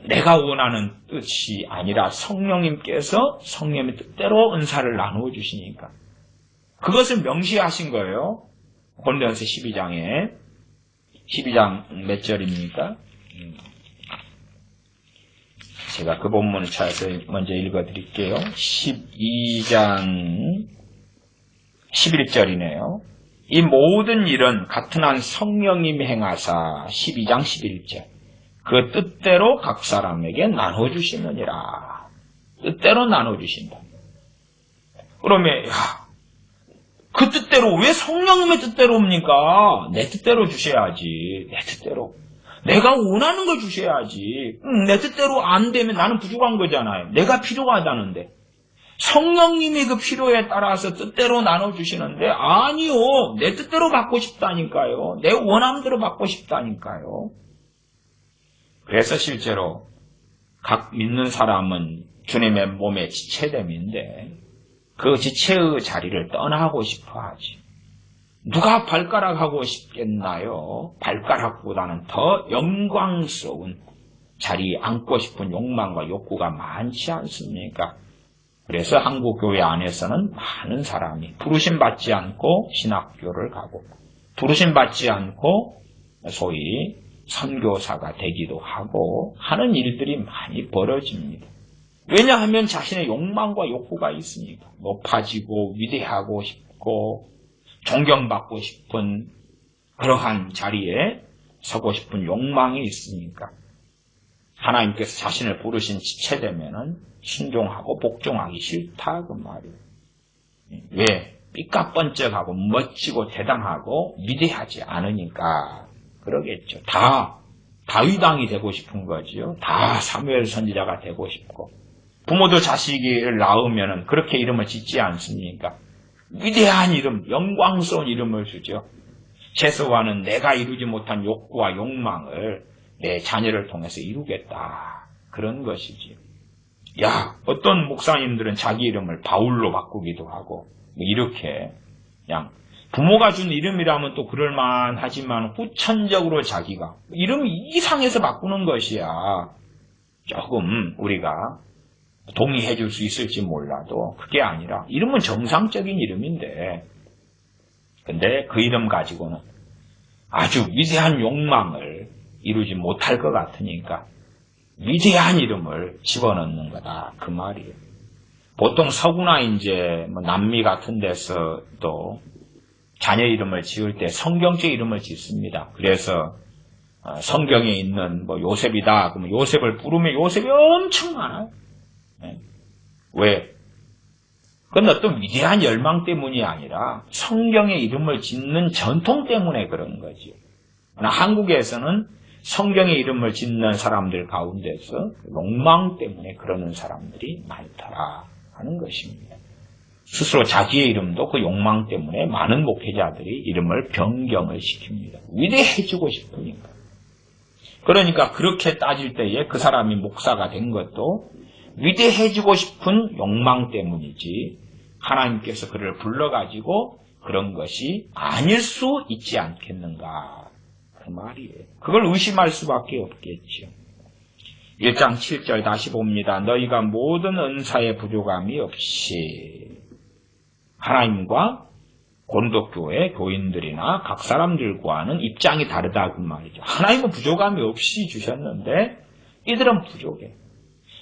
내가 원하는 뜻이 아니라 성령님께서 성령의 뜻대로 은사를 나누어 주시니까 그것을 명시하신 거예요. 고린도전서 12장 몇 절입니까? 제가 그 본문을 찾아서 먼저 읽어드릴게요. 12장 11절이네요. 이 모든 일은 같은 한 성령님이 행하사 12장 11절 그 뜻대로 각 사람에게 나눠주시느니라. 뜻대로 나눠주신다. 그러면 그 뜻대로 왜 성령님의 뜻대로입니까? 내 뜻대로 주셔야지. 내 뜻대로. 내가 원하는 걸 주셔야지. 내 뜻대로 안 되면 나는 부족한 거잖아요. 내가 필요하다는데. 성령님이 그 필요에 따라서 뜻대로 나눠주시는데 아니요. 내 뜻대로 받고 싶다니까요. 내 원함대로 받고 싶다니까요. 그래서 실제로 각 믿는 사람은 주님의 몸의 지체됨인데 그 지체의 자리를 떠나고 싶어 하지. 누가 발가락하고 싶겠나요? 발가락보다는 더 영광스러운 자리에 앉고 싶은 욕망과 욕구가 많지 않습니까? 그래서 한국 교회 안에서는 많은 사람이 부르심 받지 않고 신학교를 가고 부르심 받지 않고 소위 선교사가 되기도 하고 하는 일들이 많이 벌어집니다. 왜냐하면 자신의 욕망과 욕구가 있으니까. 높아지고 위대하고 싶고 존경받고 싶은 그러한 자리에 서고 싶은 욕망이 있으니까 하나님께서 자신을 부르신 지체되면은 순종하고 복종하기 싫다 그 말이에요. 왜? 삐까뻔쩍하고 멋지고 대단하고 위대하지 않으니까 그러겠죠. 다 다윗왕이 되고 싶은 거지요. 다 사무엘 선지자가 되고 싶고 부모도 자식을 낳으면은 그렇게 이름을 짓지 않습니까? 위대한 이름, 영광스러운 이름을 주죠. 최소한은 내가 이루지 못한 욕구와 욕망을 내 자녀를 통해서 이루겠다. 그런 것이지요. 야, 어떤 목사님들은 자기 이름을 바울로 바꾸기도 하고 이렇게 그냥 부모가 준 이름이라면 또 그럴만하지만 후천적으로 자기가 이름이 이상해서 바꾸는 것이야. 조금 우리가 동의해 줄 수 있을지 몰라도 그게 아니라 이름은 정상적인 이름인데 근데 그 이름 가지고는 아주 위대한 욕망을 이루지 못할 것 같으니까 위대한 이름을 집어넣는 거다 그 말이에요. 보통 서구나 이제 남미 같은 데서도 자녀 이름을 지을 때 성경적 이름을 짓습니다. 그래서 성경에 있는 요셉이다. 그러면 요셉을 부르면 요셉이 엄청 많아요. 왜? 그건 어떤 위대한 열망 때문이 아니라 성경의 이름을 짓는 전통 때문에 그런 거지. 한국에서는 성경의 이름을 짓는 사람들 가운데서 욕망 때문에 그러는 사람들이 많더라 하는 것입니다. 스스로 자기의 이름도 그 욕망 때문에 많은 목회자들이 이름을 변경을 시킵니다. 위대해지고 싶으니까. 그러니까 그렇게 따질 때에 그 사람이 목사가 된 것도 위대해지고 싶은 욕망 때문이지 하나님께서 그를 불러가지고 그런 것이 아닐 수 있지 않겠는가 그 말이에요. 그걸 의심할 수밖에 없겠죠. 1장 7절 다시 봅니다. 너희가 모든 은사의 부족함이 없이 하나님과 고린도교회 교인들이나 각 사람들과는 입장이 다르다 그 말이죠. 하나님은 부족함이 없이 주셨는데 이들은 부족해.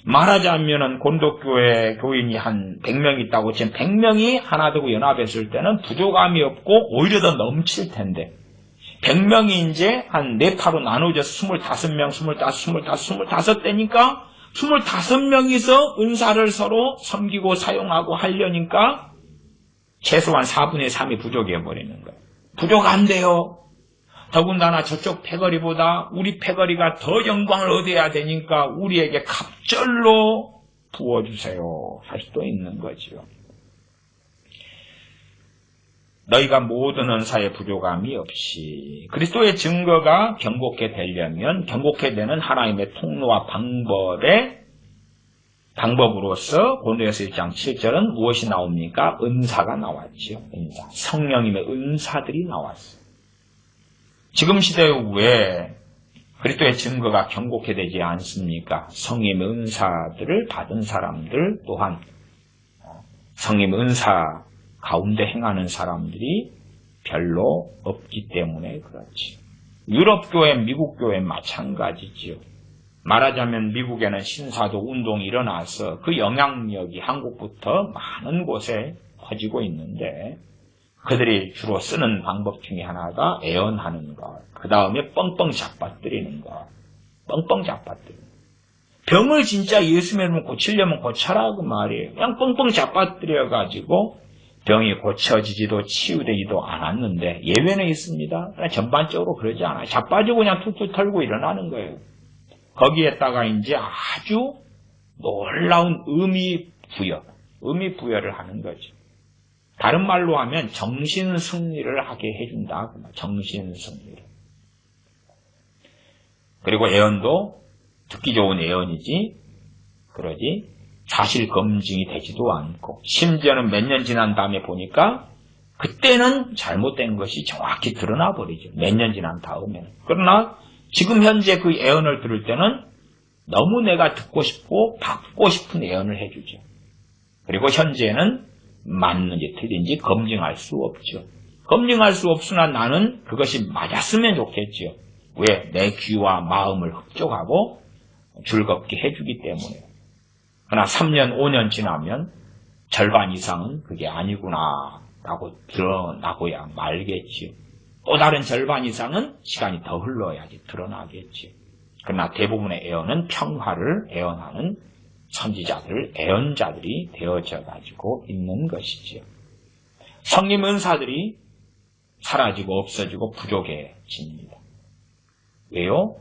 말하자면은 고린도교회 교인이 한 100명 있다고 지금 100명이 하나 되고 연합했을 때는 부족함이 없고 오히려 더 넘칠 텐데 100명이 이제 한 4파로 나누어져서 25명, 25대니까 25명이서 은사를 서로 섬기고 사용하고 하려니까 최소한 4분의 3이 부족해버리는 거예요. 부족한데요. 더군다나 저쪽 패거리보다 우리 패거리가 더 영광을 얻어야 되니까 우리에게 갑절로 부어주세요 할 수도 있는 거지요. 너희가 모든 은사의 부족함이 없이 그리스도의 증거가 경고케 되려면 경고케 되는 하나님의 통로와 방법으로서 고린도전서 1장 7절은 무엇이 나옵니까? 은사가 나왔지요. 은사. 성령님의 은사들이 나왔어요. 지금 시대에 왜 그리스도의 증거가 경고케 되지 않습니까? 성령님의 은사들을 받은 사람들 또한 성령님의 은사 가운데 행하는 사람들이 별로 없기 때문에 그렇지. 유럽교회, 미국교회 마찬가지지요. 말하자면 미국에는 신사도 운동이 일어나서 그 영향력이 한국부터 많은 곳에 퍼지고 있는데 그들이 주로 쓰는 방법 중에 하나가 애언하는 것, 그 다음에 뻥뻥 잡아뜨리는 것, 뻥뻥 잡아뜨리는 것. 병을 진짜 예수님을 고치려면 고쳐라 그 말이에요. 그냥 뻥뻥 잡아뜨려가지고 병이 고쳐지지도 치유되지도 않았는데 예외는 있습니다. 전반적으로 그러지 않아요. 자빠지고 그냥 툭툭 털고 일어나는 거예요. 거기에다가 이제 아주 놀라운 의미 부여를 하는 거죠. 다른 말로 하면 정신승리를 하게 해준다. 정신승리를. 그리고 애언도 듣기 좋은 애언이지 그러지 사실 검증이 되지도 않고 심지어는 몇 년 지난 다음에 보니까 그때는 잘못된 것이 정확히 드러나 버리죠. 몇 년 지난 다음에는. 그러나 지금 현재 그 애언을 들을 때는 너무 내가 듣고 싶고 받고 싶은 애언을 해주죠. 그리고 현재는 맞는지 틀린지 검증할 수 없죠. 검증할 수 없으나 나는 그것이 맞았으면 좋겠죠. 왜? 내 귀와 마음을 흡족하고 즐겁게 해주기 때문에. 그러나 3년, 5년 지나면 절반 이상은 그게 아니구나 라고 드러나고야 말겠지요. 또 다른 절반 이상은 시간이 더 흘러야지 드러나겠지요. 그러나 대부분의 애언은 평화를 애언하는 선지자들, 애언자들이 되어져 가지고 있는 것이지요. 성령 은사들이 사라지고 없어지고 부족해집니다. 왜요?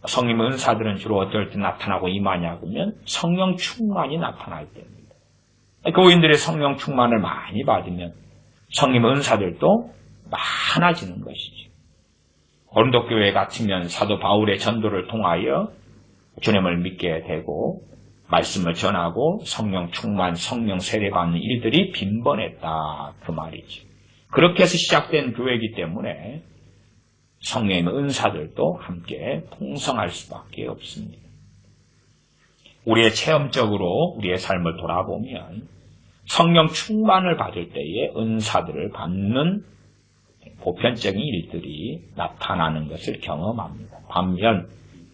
성령 은사들은 주로 어떨 때 나타나고 임하냐고 하면 성령 충만이 나타날 때입니다. 교인들의 성령 충만을 많이 받으면 성령 은사들도 많아지는 것이죠. 고린도 교회 같으면 사도 바울의 전도를 통하여 주님을 믿게 되고 말씀을 전하고 성령 충만, 성령 세례받는 일들이 빈번했다 그 말이죠. 그렇게 해서 시작된 교회이기 때문에 성령의 은사들도 함께 풍성할 수밖에 없습니다. 우리의 체험적으로 우리의 삶을 돌아보면 성령 충만을 받을 때에 은사들을 받는 보편적인 일들이 나타나는 것을 경험합니다. 반면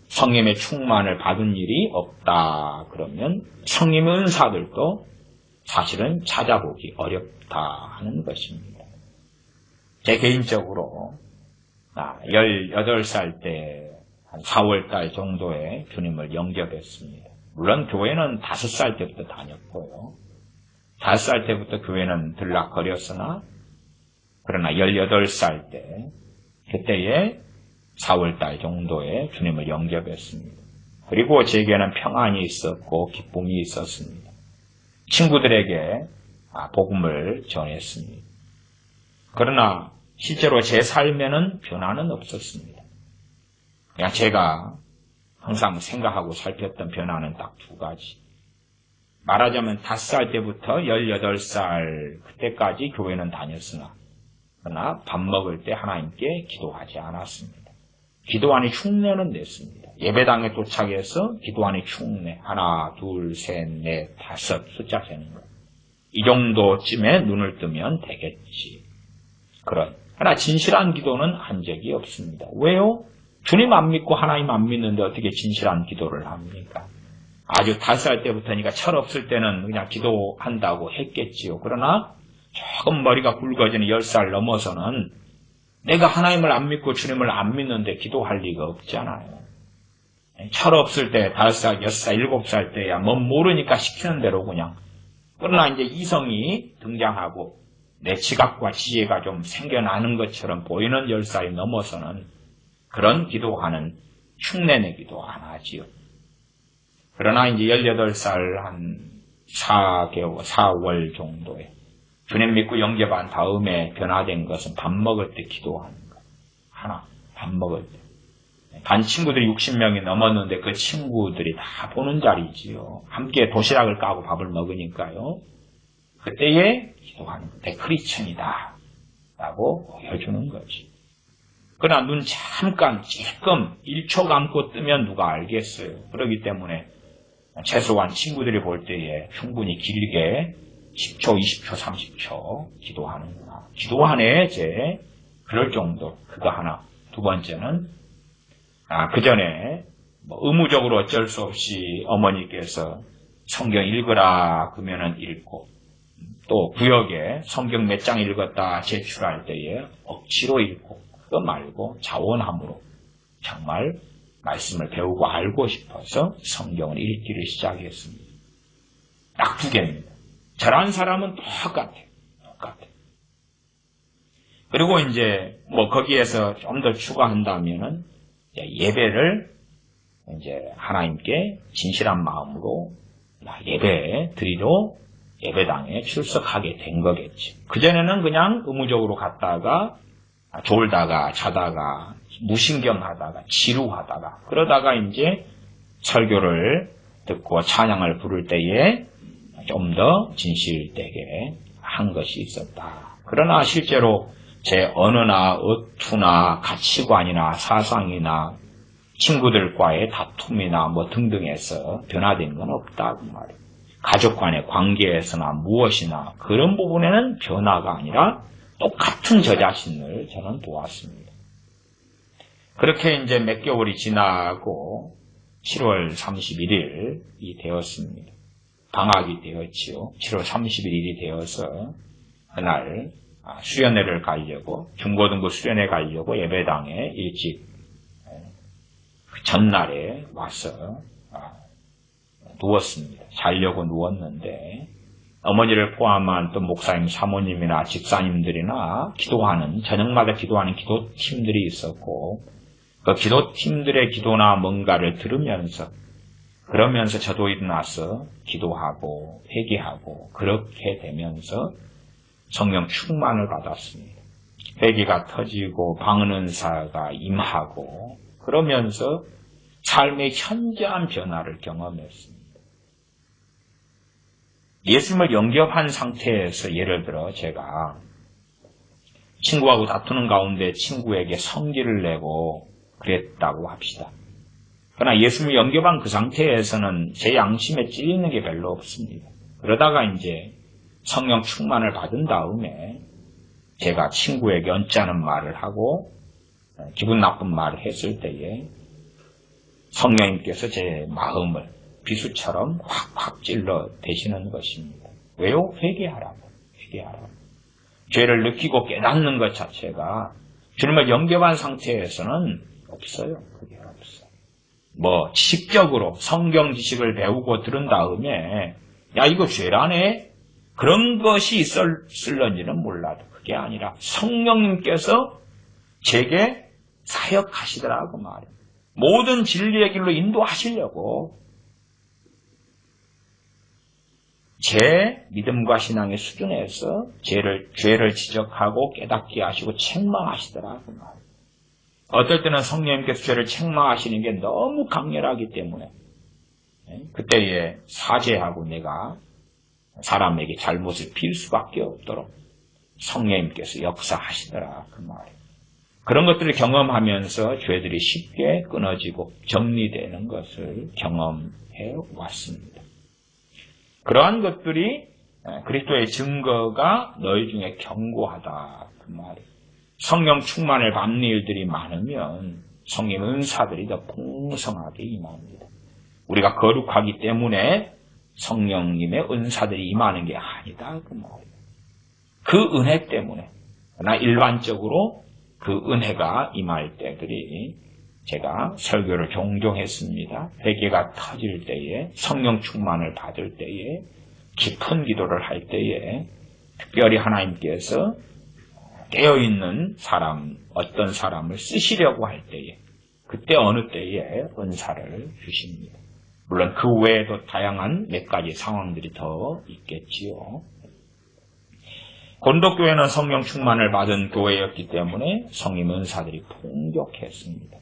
성령의 충만을 받은 일이 없다 그러면 성령의 은사들도 사실은 찾아보기 어렵다 하는 것입니다. 제 개인적으로 18살 때 한 4월달 정도에 주님을 영접했습니다. 물론 교회는 5살 때부터 다녔고요. 5살 때부터 교회는 들락거렸으나 그러나 18살 때 그때에 4월달 정도에 주님을 영접했습니다. 그리고 제게는 평안이 있었고 기쁨이 있었습니다. 친구들에게 복음을 전했습니다. 그러나 실제로 제 삶에는 변화는 없었습니다. 그냥 제가 항상 생각하고 살폈던 변화는 딱 2가지. 말하자면 5살 때부터 18살 그때까지 교회는 다녔으나 그러나 밥 먹을 때 하나님께 기도하지 않았습니다. 기도하니 흉내는 냈습니다. 예배당에 도착해서 기도하니 흉내. 1, 2, 3, 4, 5 숫자 세는 거. 이 정도쯤에 눈을 뜨면 되겠지. 그러나 진실한 기도는 한 적이 없습니다. 왜요? 주님 안 믿고 하나님 안 믿는데 어떻게 진실한 기도를 합니까? 아주 5살 때부터니까 철없을 때는 그냥 기도한다고 했겠지요. 그러나 조금 머리가 굵어지는 10살 넘어서는 내가 하나님을 안 믿고 주님을 안 믿는데 기도할 리가 없잖아요. 철없을 때 5살, 6살, 7살 때야 뭐 모르니까 시키는 대로 그냥. 그러나 이제 이성이 등장하고 내 지각과 지혜가 좀 생겨나는 것처럼 보이는 10살이 넘어서는 그런 기도하는 흉내내 기도 안 하지요. 그러나 이제 18살 한 4월 정도에 주님 믿고 영접한 다음에 변화된 것은 밥 먹을 때 기도하는 것. 하나, 밥 먹을 때. 반 친구들이 60명이 넘었는데 그 친구들이 다 보는 자리지요. 함께 도시락을 까고 밥을 먹으니까요. 그때에 기도하는 것. 내 크리스천이다 라고 보여주는 거지. 그러나 눈 잠깐 찔끔 1초 감고 뜨면 누가 알겠어요. 그렇기 때문에 최소한 친구들이 볼 때에 충분히 길게 10초, 20초, 30초 기도하는구나. 기도하네, 쟤. 그럴 정도. 그거 하나. 2번째는, 그 전에, 의무적으로 어쩔 수 없이 어머니께서 성경 읽으라, 그러면은 읽고, 또 구역에 성경 몇 장 읽었다 제출할 때에 억지로 읽고, 그거 말고 자원함으로 정말 말씀을 배우고 알고 싶어서 성경을 읽기를 시작했습니다. 딱 2개입니다. 저런 사람은 똑같아요. 그리고 이제 거기에서 좀 더 추가한다면은 예배를 이제 하나님께 진실한 마음으로 예배 드리러 예배당에 출석하게 된 거겠지. 그전에는 그냥 의무적으로 갔다가 졸다가 자다가 무신경하다가 지루하다가 그러다가 이제 설교를 듣고 찬양을 부를 때에 좀 더 진실되게 한 것이 있었다. 그러나 실제로 제 언어나 어투나 가치관이나 사상이나 친구들과의 다툼이나 등등에서 변화된 건 없다고 말이에요. 가족 간의 관계에서나 무엇이나 그런 부분에는 변화가 아니라 똑같은 저 자신을 저는 보았습니다. 그렇게 이제 몇 개월이 지나고 7월 31일이 되었습니다. 방학이 되었지요. 7월 30일이 되어서 그날 수련회를 가려고, 중고등부 수련회 가려고 예배당에 일찍 그 전날에 와서 누웠습니다. 자려고 누웠는데 어머니를 포함한 또 목사님, 사모님이나 집사님들이나 기도하는, 저녁마다 기도하는 기도팀들이 있었고, 그 기도팀들의 기도나 뭔가를 들으면서, 그러면서 저도 일어나서 기도하고 회개하고 그렇게 되면서 성령 충만을 받았습니다. 회개가 터지고 방언은사가 임하고 그러면서 삶의 현저한 변화를 경험했습니다. 예수님을 영접한 상태에서 예를 들어 제가 친구하고 다투는 가운데 친구에게 성질을 내고 그랬다고 합시다. 그러나 예수님을 영접한 그 상태에서는 제 양심에 찔리는 게 별로 없습니다. 그러다가 이제 성령 충만을 받은 다음에 제가 친구에게 언짢은 말을 하고 기분 나쁜 말을 했을 때에 성령님께서 제 마음을 비수처럼 확확 찔러 대시는 것입니다. 왜요? 회개하라고. 죄를 느끼고 깨닫는 것 자체가 주님을 영접한 상태에서는 없어요. 그게 없어요. 지식적으로 성경 지식을 배우고 들은 다음에 야 이거 죄라네? 그런 것이 있을런지는 몰라도 그게 아니라 성령님께서 제게 사역하시더라고 말이에요. 모든 진리의 길로 인도하시려고 제 믿음과 신앙의 수준에서 죄를 지적하고 깨닫게 하시고 책망하시더라고 말이에요. 어떨 때는 성령님께서 죄를 책망하시는 게 너무 강렬하기 때문에 그때에 사죄하고 내가 사람에게 잘못을 빌 수밖에 없도록 성령님께서 역사하시더라 그 말이에요. 그런 것들을 경험하면서 죄들이 쉽게 끊어지고 정리되는 것을 경험해 왔습니다. 그러한 것들이 그리스도의 증거가 너희 중에 견고하다 그 말이에요. 성령 충만을 받는 일들이 많으면 성령 은사들이 더 풍성하게 임합니다. 우리가 거룩하기 때문에 성령님의 은사들이 임하는 게 아니다 그 말이에요. 그 은혜 때문에. 그러나 일반적으로 그 은혜가 임할 때들이 제가 설교를 종종 했습니다. 회개가 터질 때에, 성령 충만을 받을 때에, 깊은 기도를 할 때에, 특별히 하나님께서 깨어있는 사람, 어떤 사람을 쓰시려고 할 때에, 그때 어느 때에 은사를 주십니다. 물론 그 외에도 다양한 몇 가지 상황들이 더 있겠지요. 고린도교회는 성령 충만을 받은 교회였기 때문에 성령 은사들이 풍족했습니다.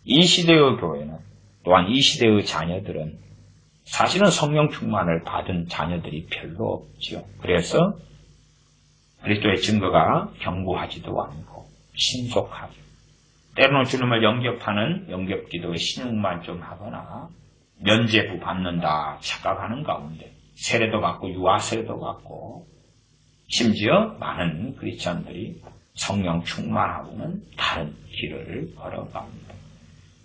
이 시대의 교회는, 또한 이 시대의 자녀들은 사실은 성령 충만을 받은 자녀들이 별로 없지요. 그래서 그리스도의 증거가 견고하지도 않고 신속하고 때로는 주님을 영접하는 영접기도의 신용만 좀 하거나 면죄부 받는다 착각하는 가운데 세례도 받고 유아 세례도 받고 심지어 많은 크리스천들이 성령 충만하고는 다른 길을 걸어갑니다.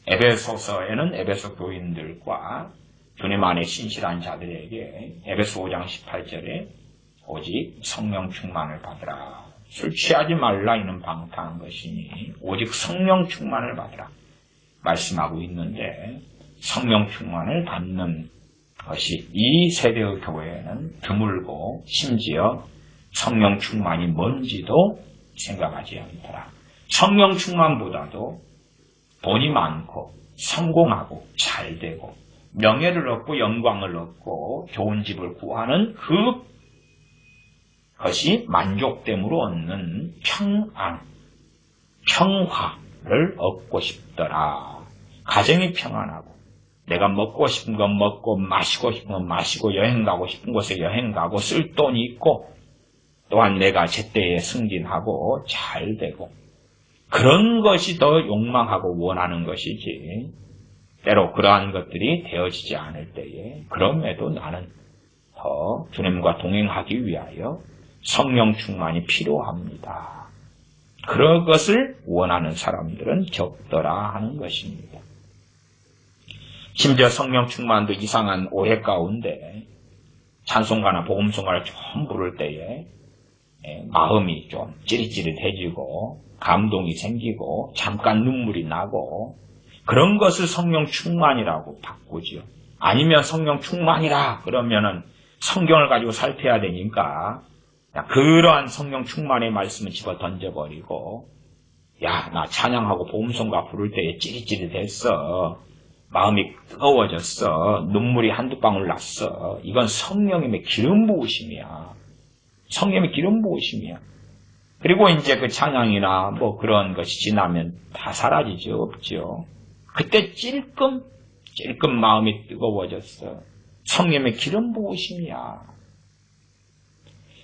에베소서에는 에베소 교인들과 주님 안에 신실한 자들에게 에베소 5장 18절에 오직 성령 충만을 받으라. 술 취하지 말라 이는 방탕한 것이니 오직 성령 충만을 받으라 말씀하고 있는데 성령 충만을 받는 것이 이 세대의 교회에는 드물고 심지어 성령 충만이 뭔지도 생각하지 않더라. 성령 충만보다도 돈이 많고 성공하고 잘되고 명예를 얻고 영광을 얻고 좋은 집을 구하는 그것이 만족됨으로 얻는 평안, 평화를 얻고 싶더라. 가정이 평안하고 내가 먹고 싶은 건 먹고 마시고 싶은 건 마시고 여행 가고 싶은 곳에 여행 가고 쓸 돈이 있고 또한 내가 제때에 승진하고 잘 되고 그런 것이 더 욕망하고 원하는 것이지 때로 그러한 것들이 되어지지 않을 때에 그럼에도 나는 더 주님과 동행하기 위하여 성령 충만이 필요합니다. 그런 것을 원하는 사람들은 적더라 하는 것입니다. 심지어 성령 충만도 이상한 오해 가운데 찬송가나 복음송가를 좀 부를 때에 마음이 좀 찌릿찌릿해지고 감동이 생기고 잠깐 눈물이 나고 그런 것을 성령 충만이라고 바꾸지요. 아니면 성령 충만이라 그러면은 성경을 가지고 살펴야 되니까 그러한 성령 충만의 말씀을 집어 던져버리고 야, 나 찬양하고 복음송가 부를 때에 찌릿찌릿했어. 마음이 뜨거워졌어. 눈물이 한두 방울 났어. 이건 성령님의 기름 부으심이야. 성령님의 기름 부으심이야. 그리고 이제 그 찬양이나 뭐 그런 것이 지나면 다 사라지죠. 없죠. 그때 찔끔 마음이 뜨거워졌어. 성령님의 기름 부으심이야.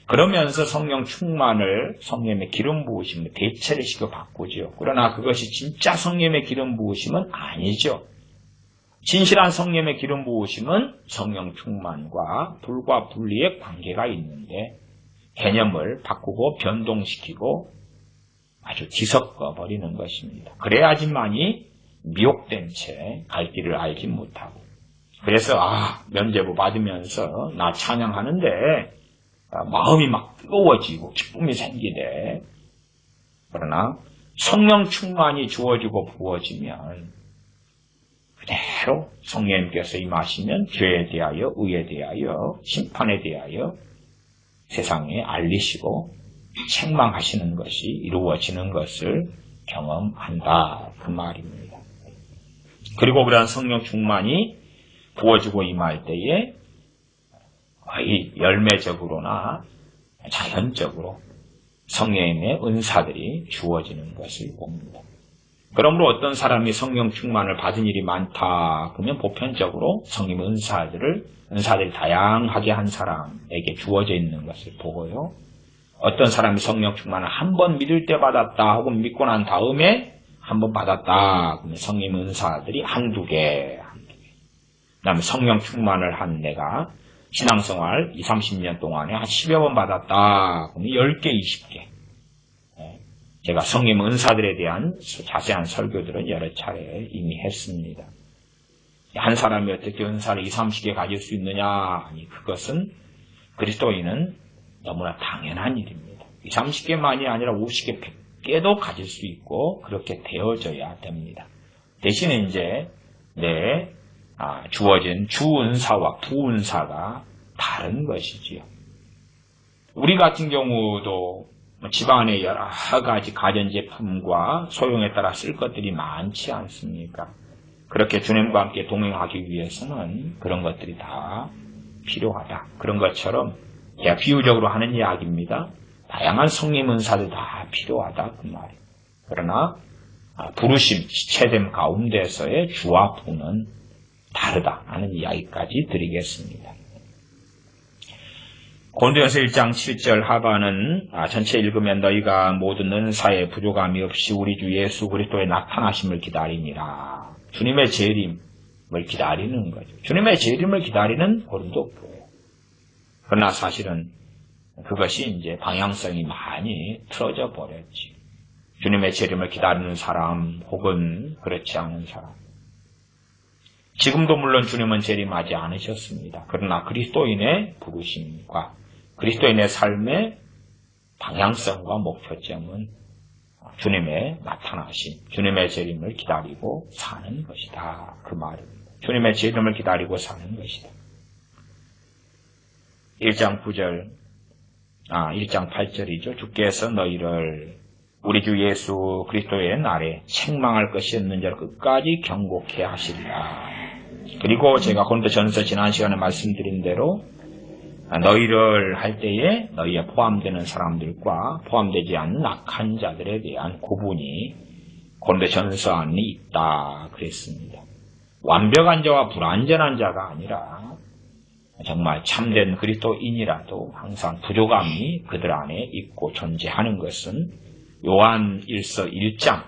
그러면서 성령 충만을 성령님의 기름 부으심으로 대체를 시켜 바꾸죠. 그러나 그것이 진짜 성령님의 기름 부으심은 아니죠. 진실한 성령님의 기름 부으심은 성령 충만과 불과 분리의 관계가 있는데 개념을 바꾸고 변동시키고 아주 뒤섞어 버리는 것입니다. 그래야지만이 미혹된 채 갈 길을 알지 못하고 그래서 면죄부 받으면서 나 찬양하는데 마음이 막 뜨거워지고 기쁨이 생기대. 그러나 성령 충만이 주어지고 부어지면 그대로 성령님께서 임하시면 죄에 대하여 의에 대하여 심판에 대하여 세상에 알리시고 책망하시는 것이 이루어지는 것을 경험한다 그 말입니다. 그리고 그러한 성령 충만이 부어지고 임할 때에 거의 열매적으로나 자연적으로 성령의 은사들이 주어지는 것을 봅니다. 그러므로 어떤 사람이 성령 충만을 받은 일이 많다 그러면 보편적으로 성령 은사들이 다양하게 한 사람에게 주어져 있는 것을 보고요. 어떤 사람이 성령 충만을 한 번 믿을 때 받았다 혹은 믿고 난 다음에 한 번 받았다 그러면 성령 은사들이 한두 개. 그 다음에 성령 충만을 한 내가 신앙생활 20, 30년 동안에 한 10여 번 받았다 그러면 10개, 20개. 제가 성령 은사들에 대한 자세한 설교들은 여러 차례 이미 했습니다. 한 사람이 어떻게 은사를 20, 30개 가질 수 있느냐? 아니, 그것은 그리스도인은 너무나 당연한 일입니다. 20, 30개만이 아니라 50개, 100개도 가질 수 있고 그렇게 되어져야 됩니다. 대신에 이제 주어진 주은사와 부은사가 다른 것이지요. 우리 같은 경우도 집안에 여러 가지 가전제품과 소용에 따라 쓸 것들이 많지 않습니까? 그렇게 주님과 함께 동행하기 위해서는 그런 것들이 다 필요하다. 그런 것처럼 제가 비유적으로 하는 이야기입니다. 다양한 성령 은사도 다 필요하다 그 말이에요. 그러나 부르심, 지체됨 가운데서의 주와 부는 다르다 하는 이야기까지 드리겠습니다. 고린도전서 1장 7절 하반은 전체 읽으면 너희가 모든 은사에 부족함이 없이 우리 주 예수 그리스도의 나타나심을 기다리니라. 주님의 재림을 기다리는 거죠. 주님의 재림을 기다리는 고린도 교회. 그러나 사실은 그것이 이제 방향성이 많이 틀어져 버렸지. 주님의 재림을 기다리는 사람 혹은 그렇지 않은 사람. 지금도 물론 주님은 재림하지 않으셨습니다. 그러나 그리스도인의 부르심과 그리스도인의 삶의 방향성과 목표점은 주님의 나타나심, 주님의 재림을 기다리고 사는 것이다. 그 말입니다. 주님의 재림을 기다리고 사는 것이다. 1장 8절이죠. 주께서 너희를 우리 주 예수 그리스도의 날에 책망할 것이 없는 자를 끝까지 경고케 하시리라. 그리고 제가 고린도전서 지난 시간에 말씀드린 대로 너희를 할 때에 너희에 포함되는 사람들과 포함되지 않는 악한 자들에 대한 구분이 고린도전서 안에 있다 그랬습니다. 완벽한 자와 불완전한 자가 아니라 정말 참된 그리스도인이라도 항상 부족함이 그들 안에 있고 존재하는 것은 요한 1서 1장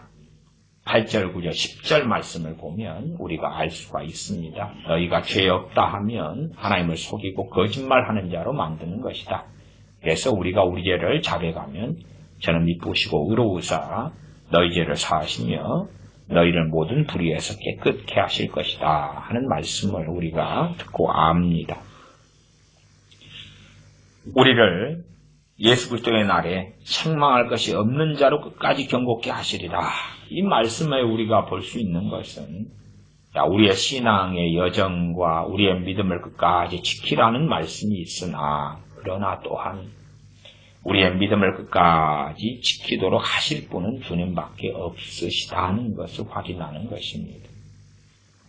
8절, 9절, 10절 말씀을 보면 우리가 알 수가 있습니다. 너희가 죄 없다 하면 하나님을 속이고 거짓말하는 자로 만드는 것이다. 그래서 우리가 우리 죄를 자백하면 저는 미쁘시고 의로우사 너희 죄를 사하시며 너희를 모든 불의에서 깨끗게 하실 것이다 하는 말씀을 우리가 듣고 압니다. 우리를 예수 그리스도의 날에 책망할 것이 없는 자로 끝까지 경고케 하시리라. 이 말씀에 우리가 볼 수 있는 것은 우리의 신앙의 여정과 우리의 믿음을 끝까지 지키라는 말씀이 있으나 그러나 또한 우리의 믿음을 끝까지 지키도록 하실 분은 주님밖에 없으시다는 것을 확인하는 것입니다.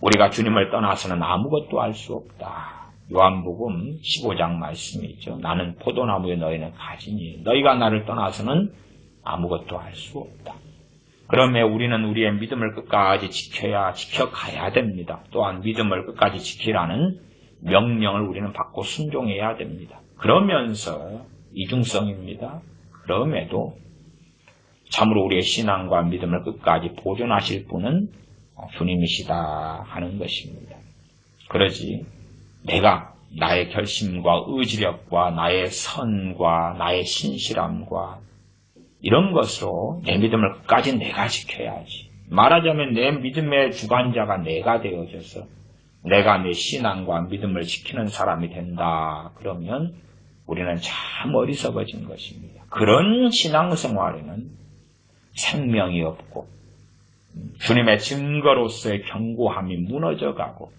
우리가 주님을 떠나서는 아무것도 할 수 없다. 요한복음 15장 말씀이죠. 나는 포도나무에 너희는 가지니 너희가 나를 떠나서는 아무것도 할 수 없다. 그러면 우리는 우리의 믿음을 끝까지 지켜가야 됩니다. 또한 믿음을 끝까지 지키라는 명령을 우리는 받고 순종해야 됩니다. 그러면서 이중성입니다. 그럼에도 참으로 우리의 신앙과 믿음을 끝까지 보존하실 분은 주님이시다 하는 것입니다. 그러지 내가 나의 결심과 의지력과 나의 선과 나의 신실함과 이런 것으로 내 믿음을 끝까지 내가 지켜야지. 말하자면 내 믿음의 주관자가 내가 되어져서 내가 내 신앙과 믿음을 지키는 사람이 된다. 그러면 우리는 참 어리석어진 것입니다. 그런 신앙생활에는 생명이 없고 주님의 증거로서의 견고함이 무너져가고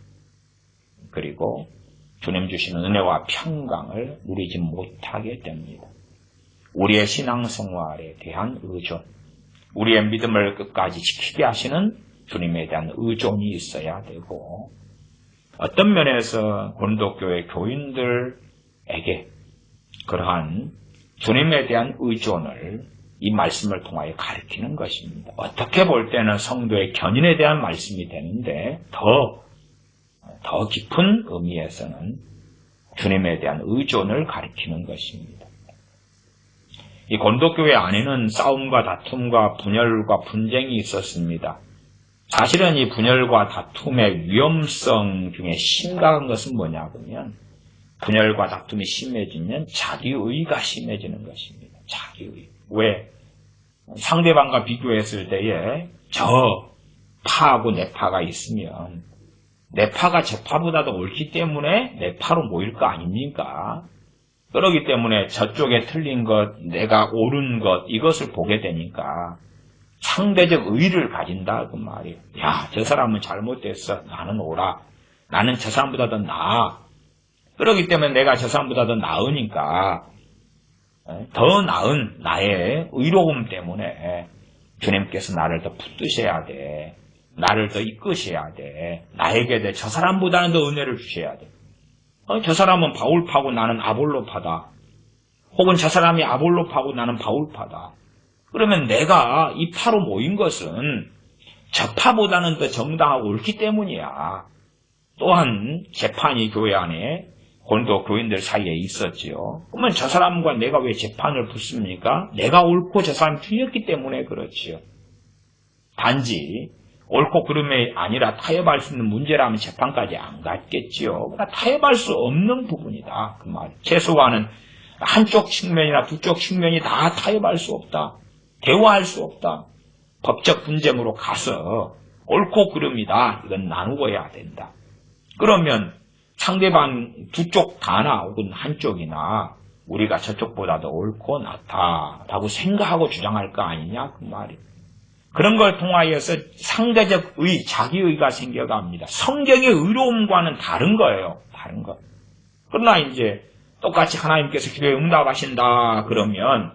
그리고 주님 주시는 은혜와 평강을 누리지 못하게 됩니다. 우리의 신앙생활에 대한 의존, 우리의 믿음을 끝까지 지키게 하시는 주님에 대한 의존이 있어야 되고 어떤 면에서 고린도교회 교인들에게 그러한 주님에 대한 의존을 이 말씀을 통하여 가르치는 것입니다. 어떻게 볼 때는 성도의 견인에 대한 말씀이 되는데 더 깊은 의미에서는 주님에 대한 의존을 가르치는 것입니다. 이 고린도교회 안에는 싸움과 다툼과 분열과 분쟁이 있었습니다. 사실은 이 분열과 다툼의 위험성 중에 심각한 것은 뭐냐면 분열과 다툼이 심해지면 자기의가 심해지는 것입니다. 자기의. 왜? 상대방과 비교했을 때에 저 파하고 내 파가 있으면 내 파가 저 파보다도 옳기 때문에 내 파로 모일 거 아닙니까? 그러기 때문에 저쪽에 틀린 것, 내가 옳은 것 이것을 보게 되니까 상대적 의의를 가진다 그 말이에요. 야, 저 사람은 잘못됐어. 나는 옳아. 나는 저 사람보다 더 나아. 그러기 때문에 내가 저 사람보다 더 나으니까 더 나은 나의 의로움 때문에 주님께서 나를 더 붙드셔야 돼. 나를 더 이끄셔야 돼. 나에게 저 사람보다는 더 은혜를 주셔야 돼. 저 사람은 바울파고 나는 아볼로파다. 혹은 저 사람이 아볼로파고 나는 바울파다. 그러면 내가 이 파로 모인 것은 저 파보다는 더 정당하고 옳기 때문이야. 또한 재판이 교회 안에 고린도 교인들 사이에 있었지요. 그러면 저 사람과 내가 왜 재판을 붙습니까? 내가 옳고 저 사람이 틀렸기 때문에 그렇지요. 단지 옳고 그름이 아니라 타협할 수 있는 문제라면 재판까지 안 갔겠지요. 그러나 타협할 수 없는 부분이다. 그 말. 최소한은 한쪽 측면이나 두쪽 측면이 다 타협할 수 없다. 대화할 수 없다. 법적 분쟁으로 가서 옳고 그름이다. 이건 나누어야 된다. 그러면 상대방 두쪽 다나 혹은 한쪽이나 우리가 저쪽보다 더 옳고 낫다라고 생각하고 주장할 거 아니냐 그 말이에요. 그런 걸 통하여서 상대적 의, 자기의가 생겨갑니다. 성경의 의로움과는 다른 거예요. 다른 거. 그러나 이제 똑같이 하나님께서 기도에 응답하신다 그러면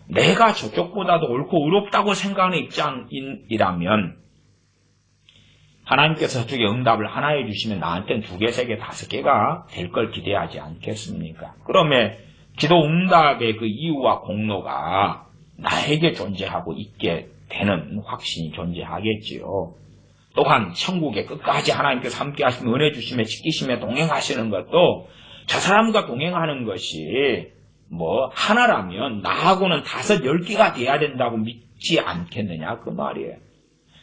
내가 저쪽보다도 옳고 의롭다고 생각하는 입장이라면 하나님께서 저쪽에 응답을 하나 해주시면 나한테는 2개, 3개, 5개가 될 걸 기대하지 않겠습니까? 그러면 기도 응답의 그 이유와 공로가 나에게 존재하고 있게 되는 확신이 존재하겠지요. 또한 천국에 끝까지 하나님께서 함께 하시며 은혜 주시며 지키시며 동행하시는 것도 저 사람과 동행하는 것이 하나라면 나하고는 5, 10개가 돼야 된다고 믿지 않겠느냐 그 말이에요.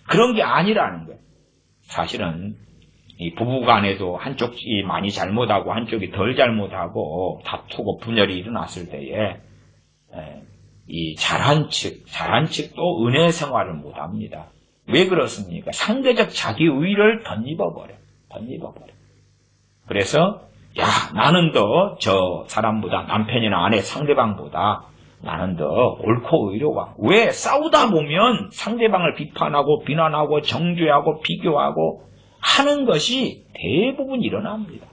그런 게 아니라는 거예요. 사실은 이 부부간에도 한쪽이 많이 잘못하고 한쪽이 덜 잘못하고 다투고 분열이 일어났을 때에 이 잘한 측도 은혜 생활을 못합니다. 왜 그렇습니까? 상대적 자기의를 덧입어버려. 그래서 야, 나는 더 저 사람보다, 남편이나 아내 상대방보다 나는 더 옳고 의로와. 왜? 싸우다 보면 상대방을 비판하고 비난하고 정죄하고 비교하고 하는 것이 대부분 일어납니다.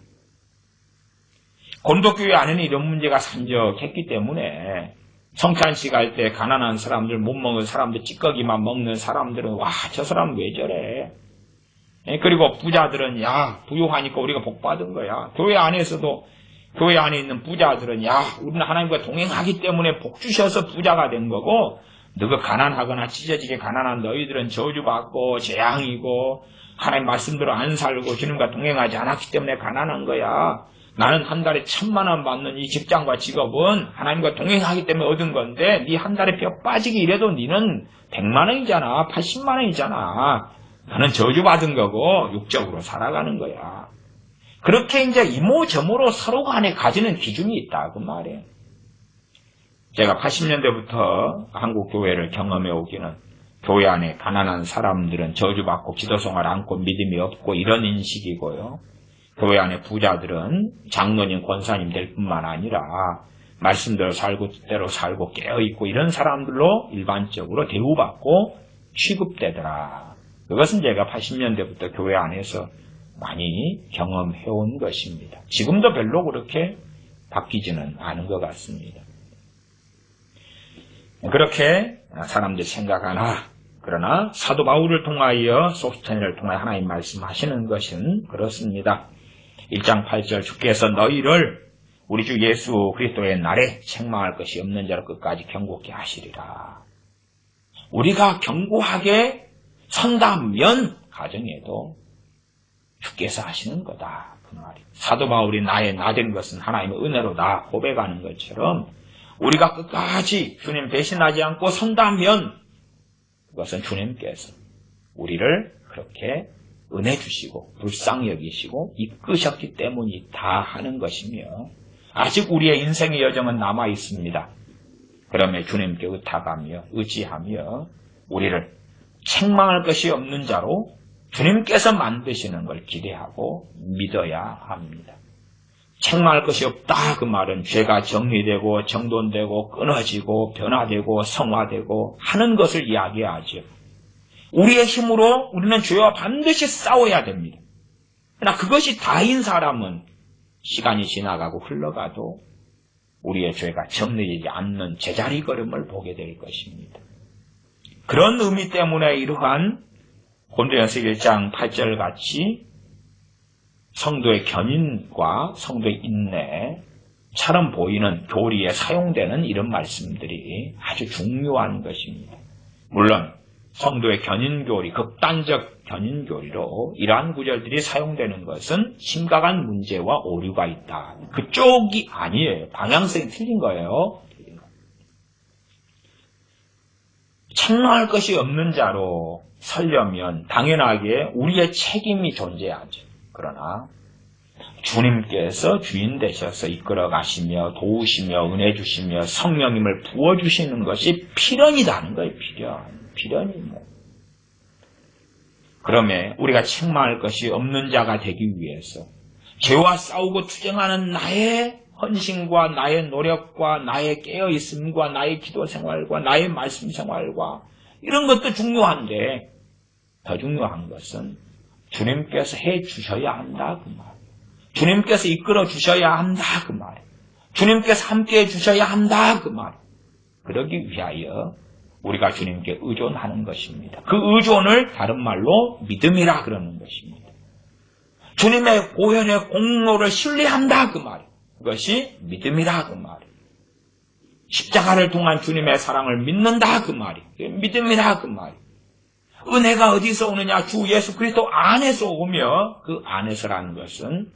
고린도교회 안에는 이런 문제가 산적했기 때문에 성찬식 할 때 가난한 사람들, 못 먹는 사람들, 찌꺼기만 먹는 사람들은 와, 저 사람 왜 저래? 그리고 부자들은 야, 부유하니까 우리가 복 받은 거야. 교회 안에서도 교회 안에 있는 부자들은 야, 우리는 하나님과 동행하기 때문에 복 주셔서 부자가 된 거고, 너가 가난하거나 찢어지게 가난한 너희들은 저주받고 재앙이고 하나님 말씀대로 안 살고 주님과 동행하지 않았기 때문에 가난한 거야. 나는 한 달에 1,000만 원 받는 이 직장과 직업은 하나님과 동행하기 때문에 얻은 건데, 네 한 달에 뼈 빠지기 이래도 니는 100만 원이잖아, 80만 원이잖아. 나는 저주받은 거고 육적으로 살아가는 거야. 그렇게 이제 이모저모로 서로 간에 가지는 기준이 있다 그 말이에요. 제가 80년대부터 한국 교회를 경험해 오기는, 교회 안에 가난한 사람들은 저주받고 기도생활 않고 믿음이 없고 이런 인식이고요. 교회 안에 부자들은 장로님, 권사님 될 뿐만 아니라 말씀대로 살고 뜻대로 살고 깨어있고 이런 사람들로 일반적으로 대우받고 취급되더라. 그것은 제가 80년대부터 교회 안에서 많이 경험해온 것입니다. 지금도 별로 그렇게 바뀌지는 않은 것 같습니다. 그렇게 사람들이 생각하나, 그러나 사도 바울을 통하여, 소스테네를 통하여 하나님 말씀하시는 것은 그렇습니다. 1장 8절, 주께서 너희를 우리 주 예수 그리스도의 날에 책망할 것이 없는 자로 끝까지 경고케 하시리라. 우리가 견고하게 선다면 가정에도 주께서 하시는 거다 그 말이에요. 사도 바울이 나의 나된 것은 하나님의 은혜로다 고백하는 것처럼 우리가 끝까지 주님 배신하지 않고 선다면 그것은 주님께서 우리를 그렇게 은혜 주시고 불쌍히 여기시고 이끄셨기 때문이다 하는 것이며, 아직 우리의 인생의 여정은 남아 있습니다. 그러면 주님께 의탁하며 의지하며 우리를 책망할 것이 없는 자로 주님께서 만드시는 걸 기대하고 믿어야 합니다. 책망할 것이 없다 그 말은 죄가 정리되고 정돈되고 끊어지고 변화되고 성화되고 하는 것을 이야기하죠. 우리의 힘으로 우리는 죄와 반드시 싸워야 됩니다. 그러나 그것이 다인 사람은 시간이 지나가고 흘러가도 우리의 죄가 정리되지 않는 제자리 걸음을 보게 될 것입니다. 그런 의미 때문에 이러한 고린도전서 1장 8절 같이 성도의 견인과 성도의 인내처럼 보이는 교리에 사용되는 이런 말씀들이 아주 중요한 것입니다. 물론 성도의 견인교리, 극단적 견인교리로 이러한 구절들이 사용되는 것은 심각한 문제와 오류가 있다. 그쪽이 아니에요. 방향성이 틀린 거예요. 책망할 것이 없는 자로 서려면 당연하게 우리의 책임이 존재하죠. 그러나 주님께서 주인 되셔서 이끌어 가시며 도우시며 은혜 주시며 성령님을 부어주시는 것이 필연이라는 거예요. 필연입니다. 그러면 우리가 책망할 것이 없는 자가 되기 위해서 죄와 싸우고 투쟁하는 나의 헌신과 나의 노력과 나의 깨어있음과 나의 기도 생활과 나의 말씀 생활과 이런 것도 중요한데, 더 중요한 것은 주님께서 해 주셔야 한다 그 말. 주님께서 이끌어 주셔야 한다 그 말. 주님께서 함께 해 주셔야 한다 그 말. 그러기 위하여 우리가 주님께 의존하는 것입니다. 그 의존을 다른 말로 믿음이라 그러는 것입니다. 주님의 보혈의 공로를 신뢰한다 그 말. 그것이 믿음이라 그 말. 십자가를 통한 주님의 사랑을 믿는다 그 말이. 믿음이라 그 말. 은혜가 어디서 오느냐? 주 예수 그리스도 안에서 오며, 그 안에서라는 것은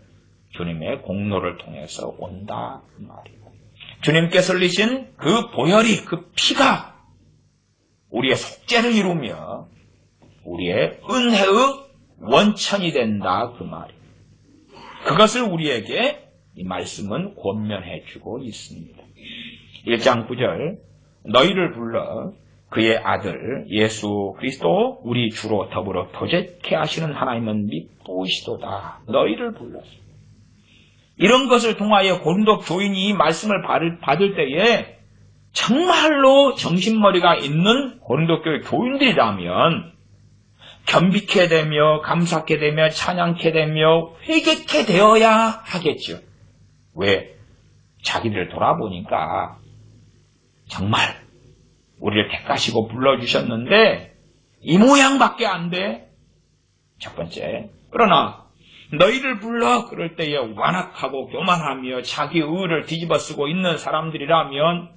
주님의 공로를 통해서 온다 그 말이고, 주님께서 흘리신 그 보혈이, 그 피가 우리의 속죄를 이루며 우리의 은혜의 원천이 된다 그 말이에요. 그것을 우리에게 이 말씀은 권면해 주고 있습니다. 1장 9절, 너희를 불러 그의 아들 예수 그리스도 우리 주로 더불어 도죄케 하시는 하나님은 미쁘시도다. 너희를 불렀어. 이런 것을 통하여 고린도 교인이 이 말씀을 받을 때에 정말로 정신머리가 있는 고린도 교회 교인들이라면 겸비케 되며 감사케 되며 찬양케 되며 회개케 되어야 하겠죠. 왜? 자기들 돌아보니까 정말 우리를 택하시고 불러주셨는데 이 모양밖에 안 돼. 첫 번째. 그러나 너희를 불러 그럴 때에 완악하고 교만하며 자기 의를 뒤집어쓰고 있는 사람들이라면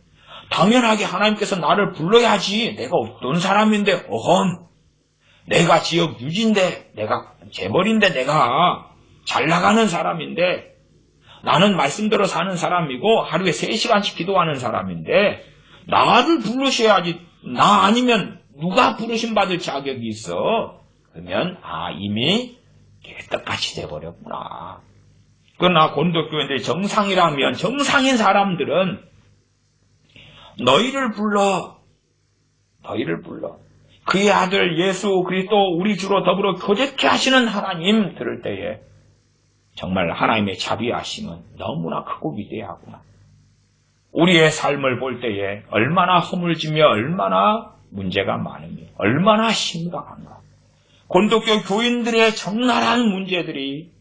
당연하게 하나님께서 나를 불러야지. 내가 어떤 사람인데 내가 지역 유지인데 내가 재벌인데 내가 잘 나가는 사람인데 나는 말씀대로 사는 사람이고 하루에 3시간씩 기도하는 사람인데 나를 부르셔야지. 나 아니면 누가 부르심 받을 자격이 있어. 그러면 이미 깨끗같이 돼버렸구나. 그러나 고린도 교인들이 정상이라면 정상인 사람들은 너희를 불러 그의 아들 예수 그리스도 우리 주로 더불어 교제케 하시는 하나님 들을 때에 정말 하나님의 자비하심은 너무나 크고 위대하구나. 우리의 삶을 볼 때에 얼마나 허물지며 얼마나 문제가 많으며 얼마나 심각한가. 고린도교 교인들의 적나라한 문제들이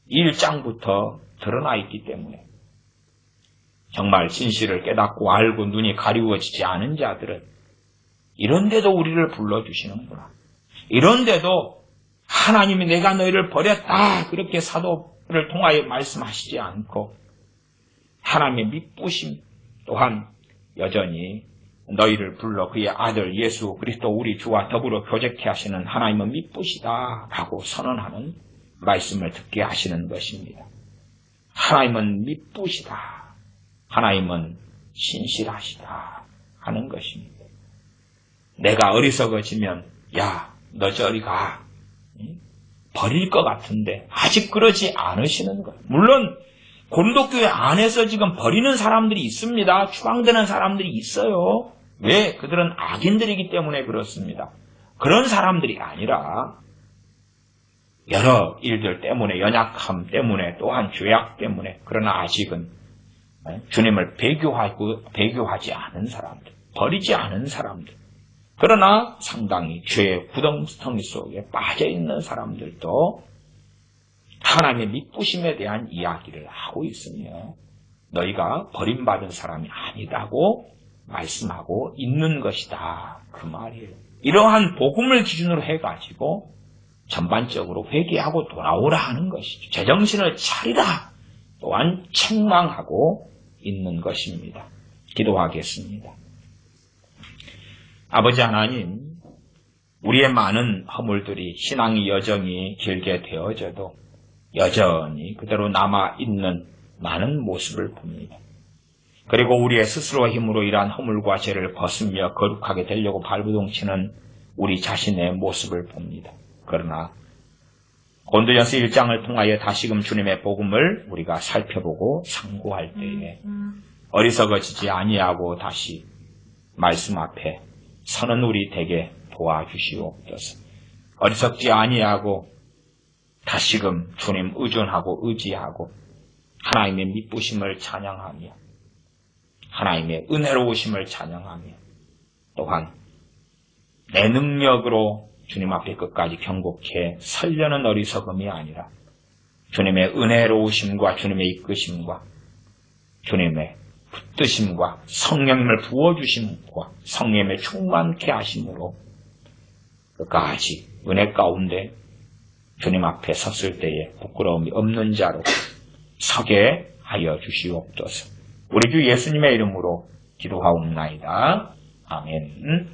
1장부터 드러나 있기 때문에 정말 진실을 깨닫고 알고 눈이 가리워지지 않은 자들은 이런데도 우리를 불러주시는구나. 이런데도 하나님이 내가 너희를 버렸다 그렇게 사도를 통하여 말씀하시지 않고 하나님의 미쁘심 또한 여전히 너희를 불러 그의 아들 예수 그리스도 우리 주와 더불어 교제케 하시는 하나님은 미쁘시다 라고 선언하는 말씀을 듣게 하시는 것입니다. 하나님은 미쁘시다. 하나님은 신실하시다 하는 것입니다. 내가 어리석어지면 너 저리 가. 버릴 것 같은데 아직 그러지 않으시는 거예요. 물론 고린도교회 안에서 지금 버리는 사람들이 있습니다. 추방되는 사람들이 있어요. 왜? 그들은 악인들이기 때문에 그렇습니다. 그런 사람들이 아니라 여러 일들 때문에 연약함 때문에 또한 죄악 때문에 그러나 아직은 주님을 배교하지 않은 사람들, 버리지 않은 사람들, 그러나 상당히 죄의 구덩텅이 속에 빠져있는 사람들도 하나님의 미쁘심에 대한 이야기를 하고 있으며 너희가 버림받은 사람이 아니다고 말씀하고 있는 것이다. 그 말이에요. 이러한 복음을 기준으로 해가지고 전반적으로 회개하고 돌아오라 하는 것이죠. 제정신을 차리라 또한 책망하고 있는 것입니다. 기도하겠습니다. 아버지 하나님, 우리의 많은 허물들이 신앙이 여정이 길게 되어져도 여전히 그대로 남아있는 많은 모습을 봅니다. 그리고 우리의 스스로 힘으로 이러한 허물과 죄를 벗으며 거룩하게 되려고 발부동치는 우리 자신의 모습을 봅니다. 그러나 고린도전서 1장을 통하여 다시금 주님의 복음을 우리가 살펴보고 상고할 때에 어리석어지지 아니하고 다시 말씀 앞에 서는 우리 되게 도와주시옵소서. 어리석지 아니하고 다시금 주님 의존하고 의지하고 하나님의 미쁘심을 찬양하며 하나님의 은혜로우심을 찬양하며 또한 내 능력으로 주님 앞에 끝까지 경고케 설려는 어리석음이 아니라 주님의 은혜로우심과 주님의 이끄심과 주님의 붙드심과 성령님을 부어주심과 성령님의 충만케 하심으로 끝까지 은혜 가운데 주님 앞에 섰을 때에 부끄러움이 없는 자로 서게 하여 주시옵소서. 우리 주 예수님의 이름으로 기도하옵나이다. 아멘.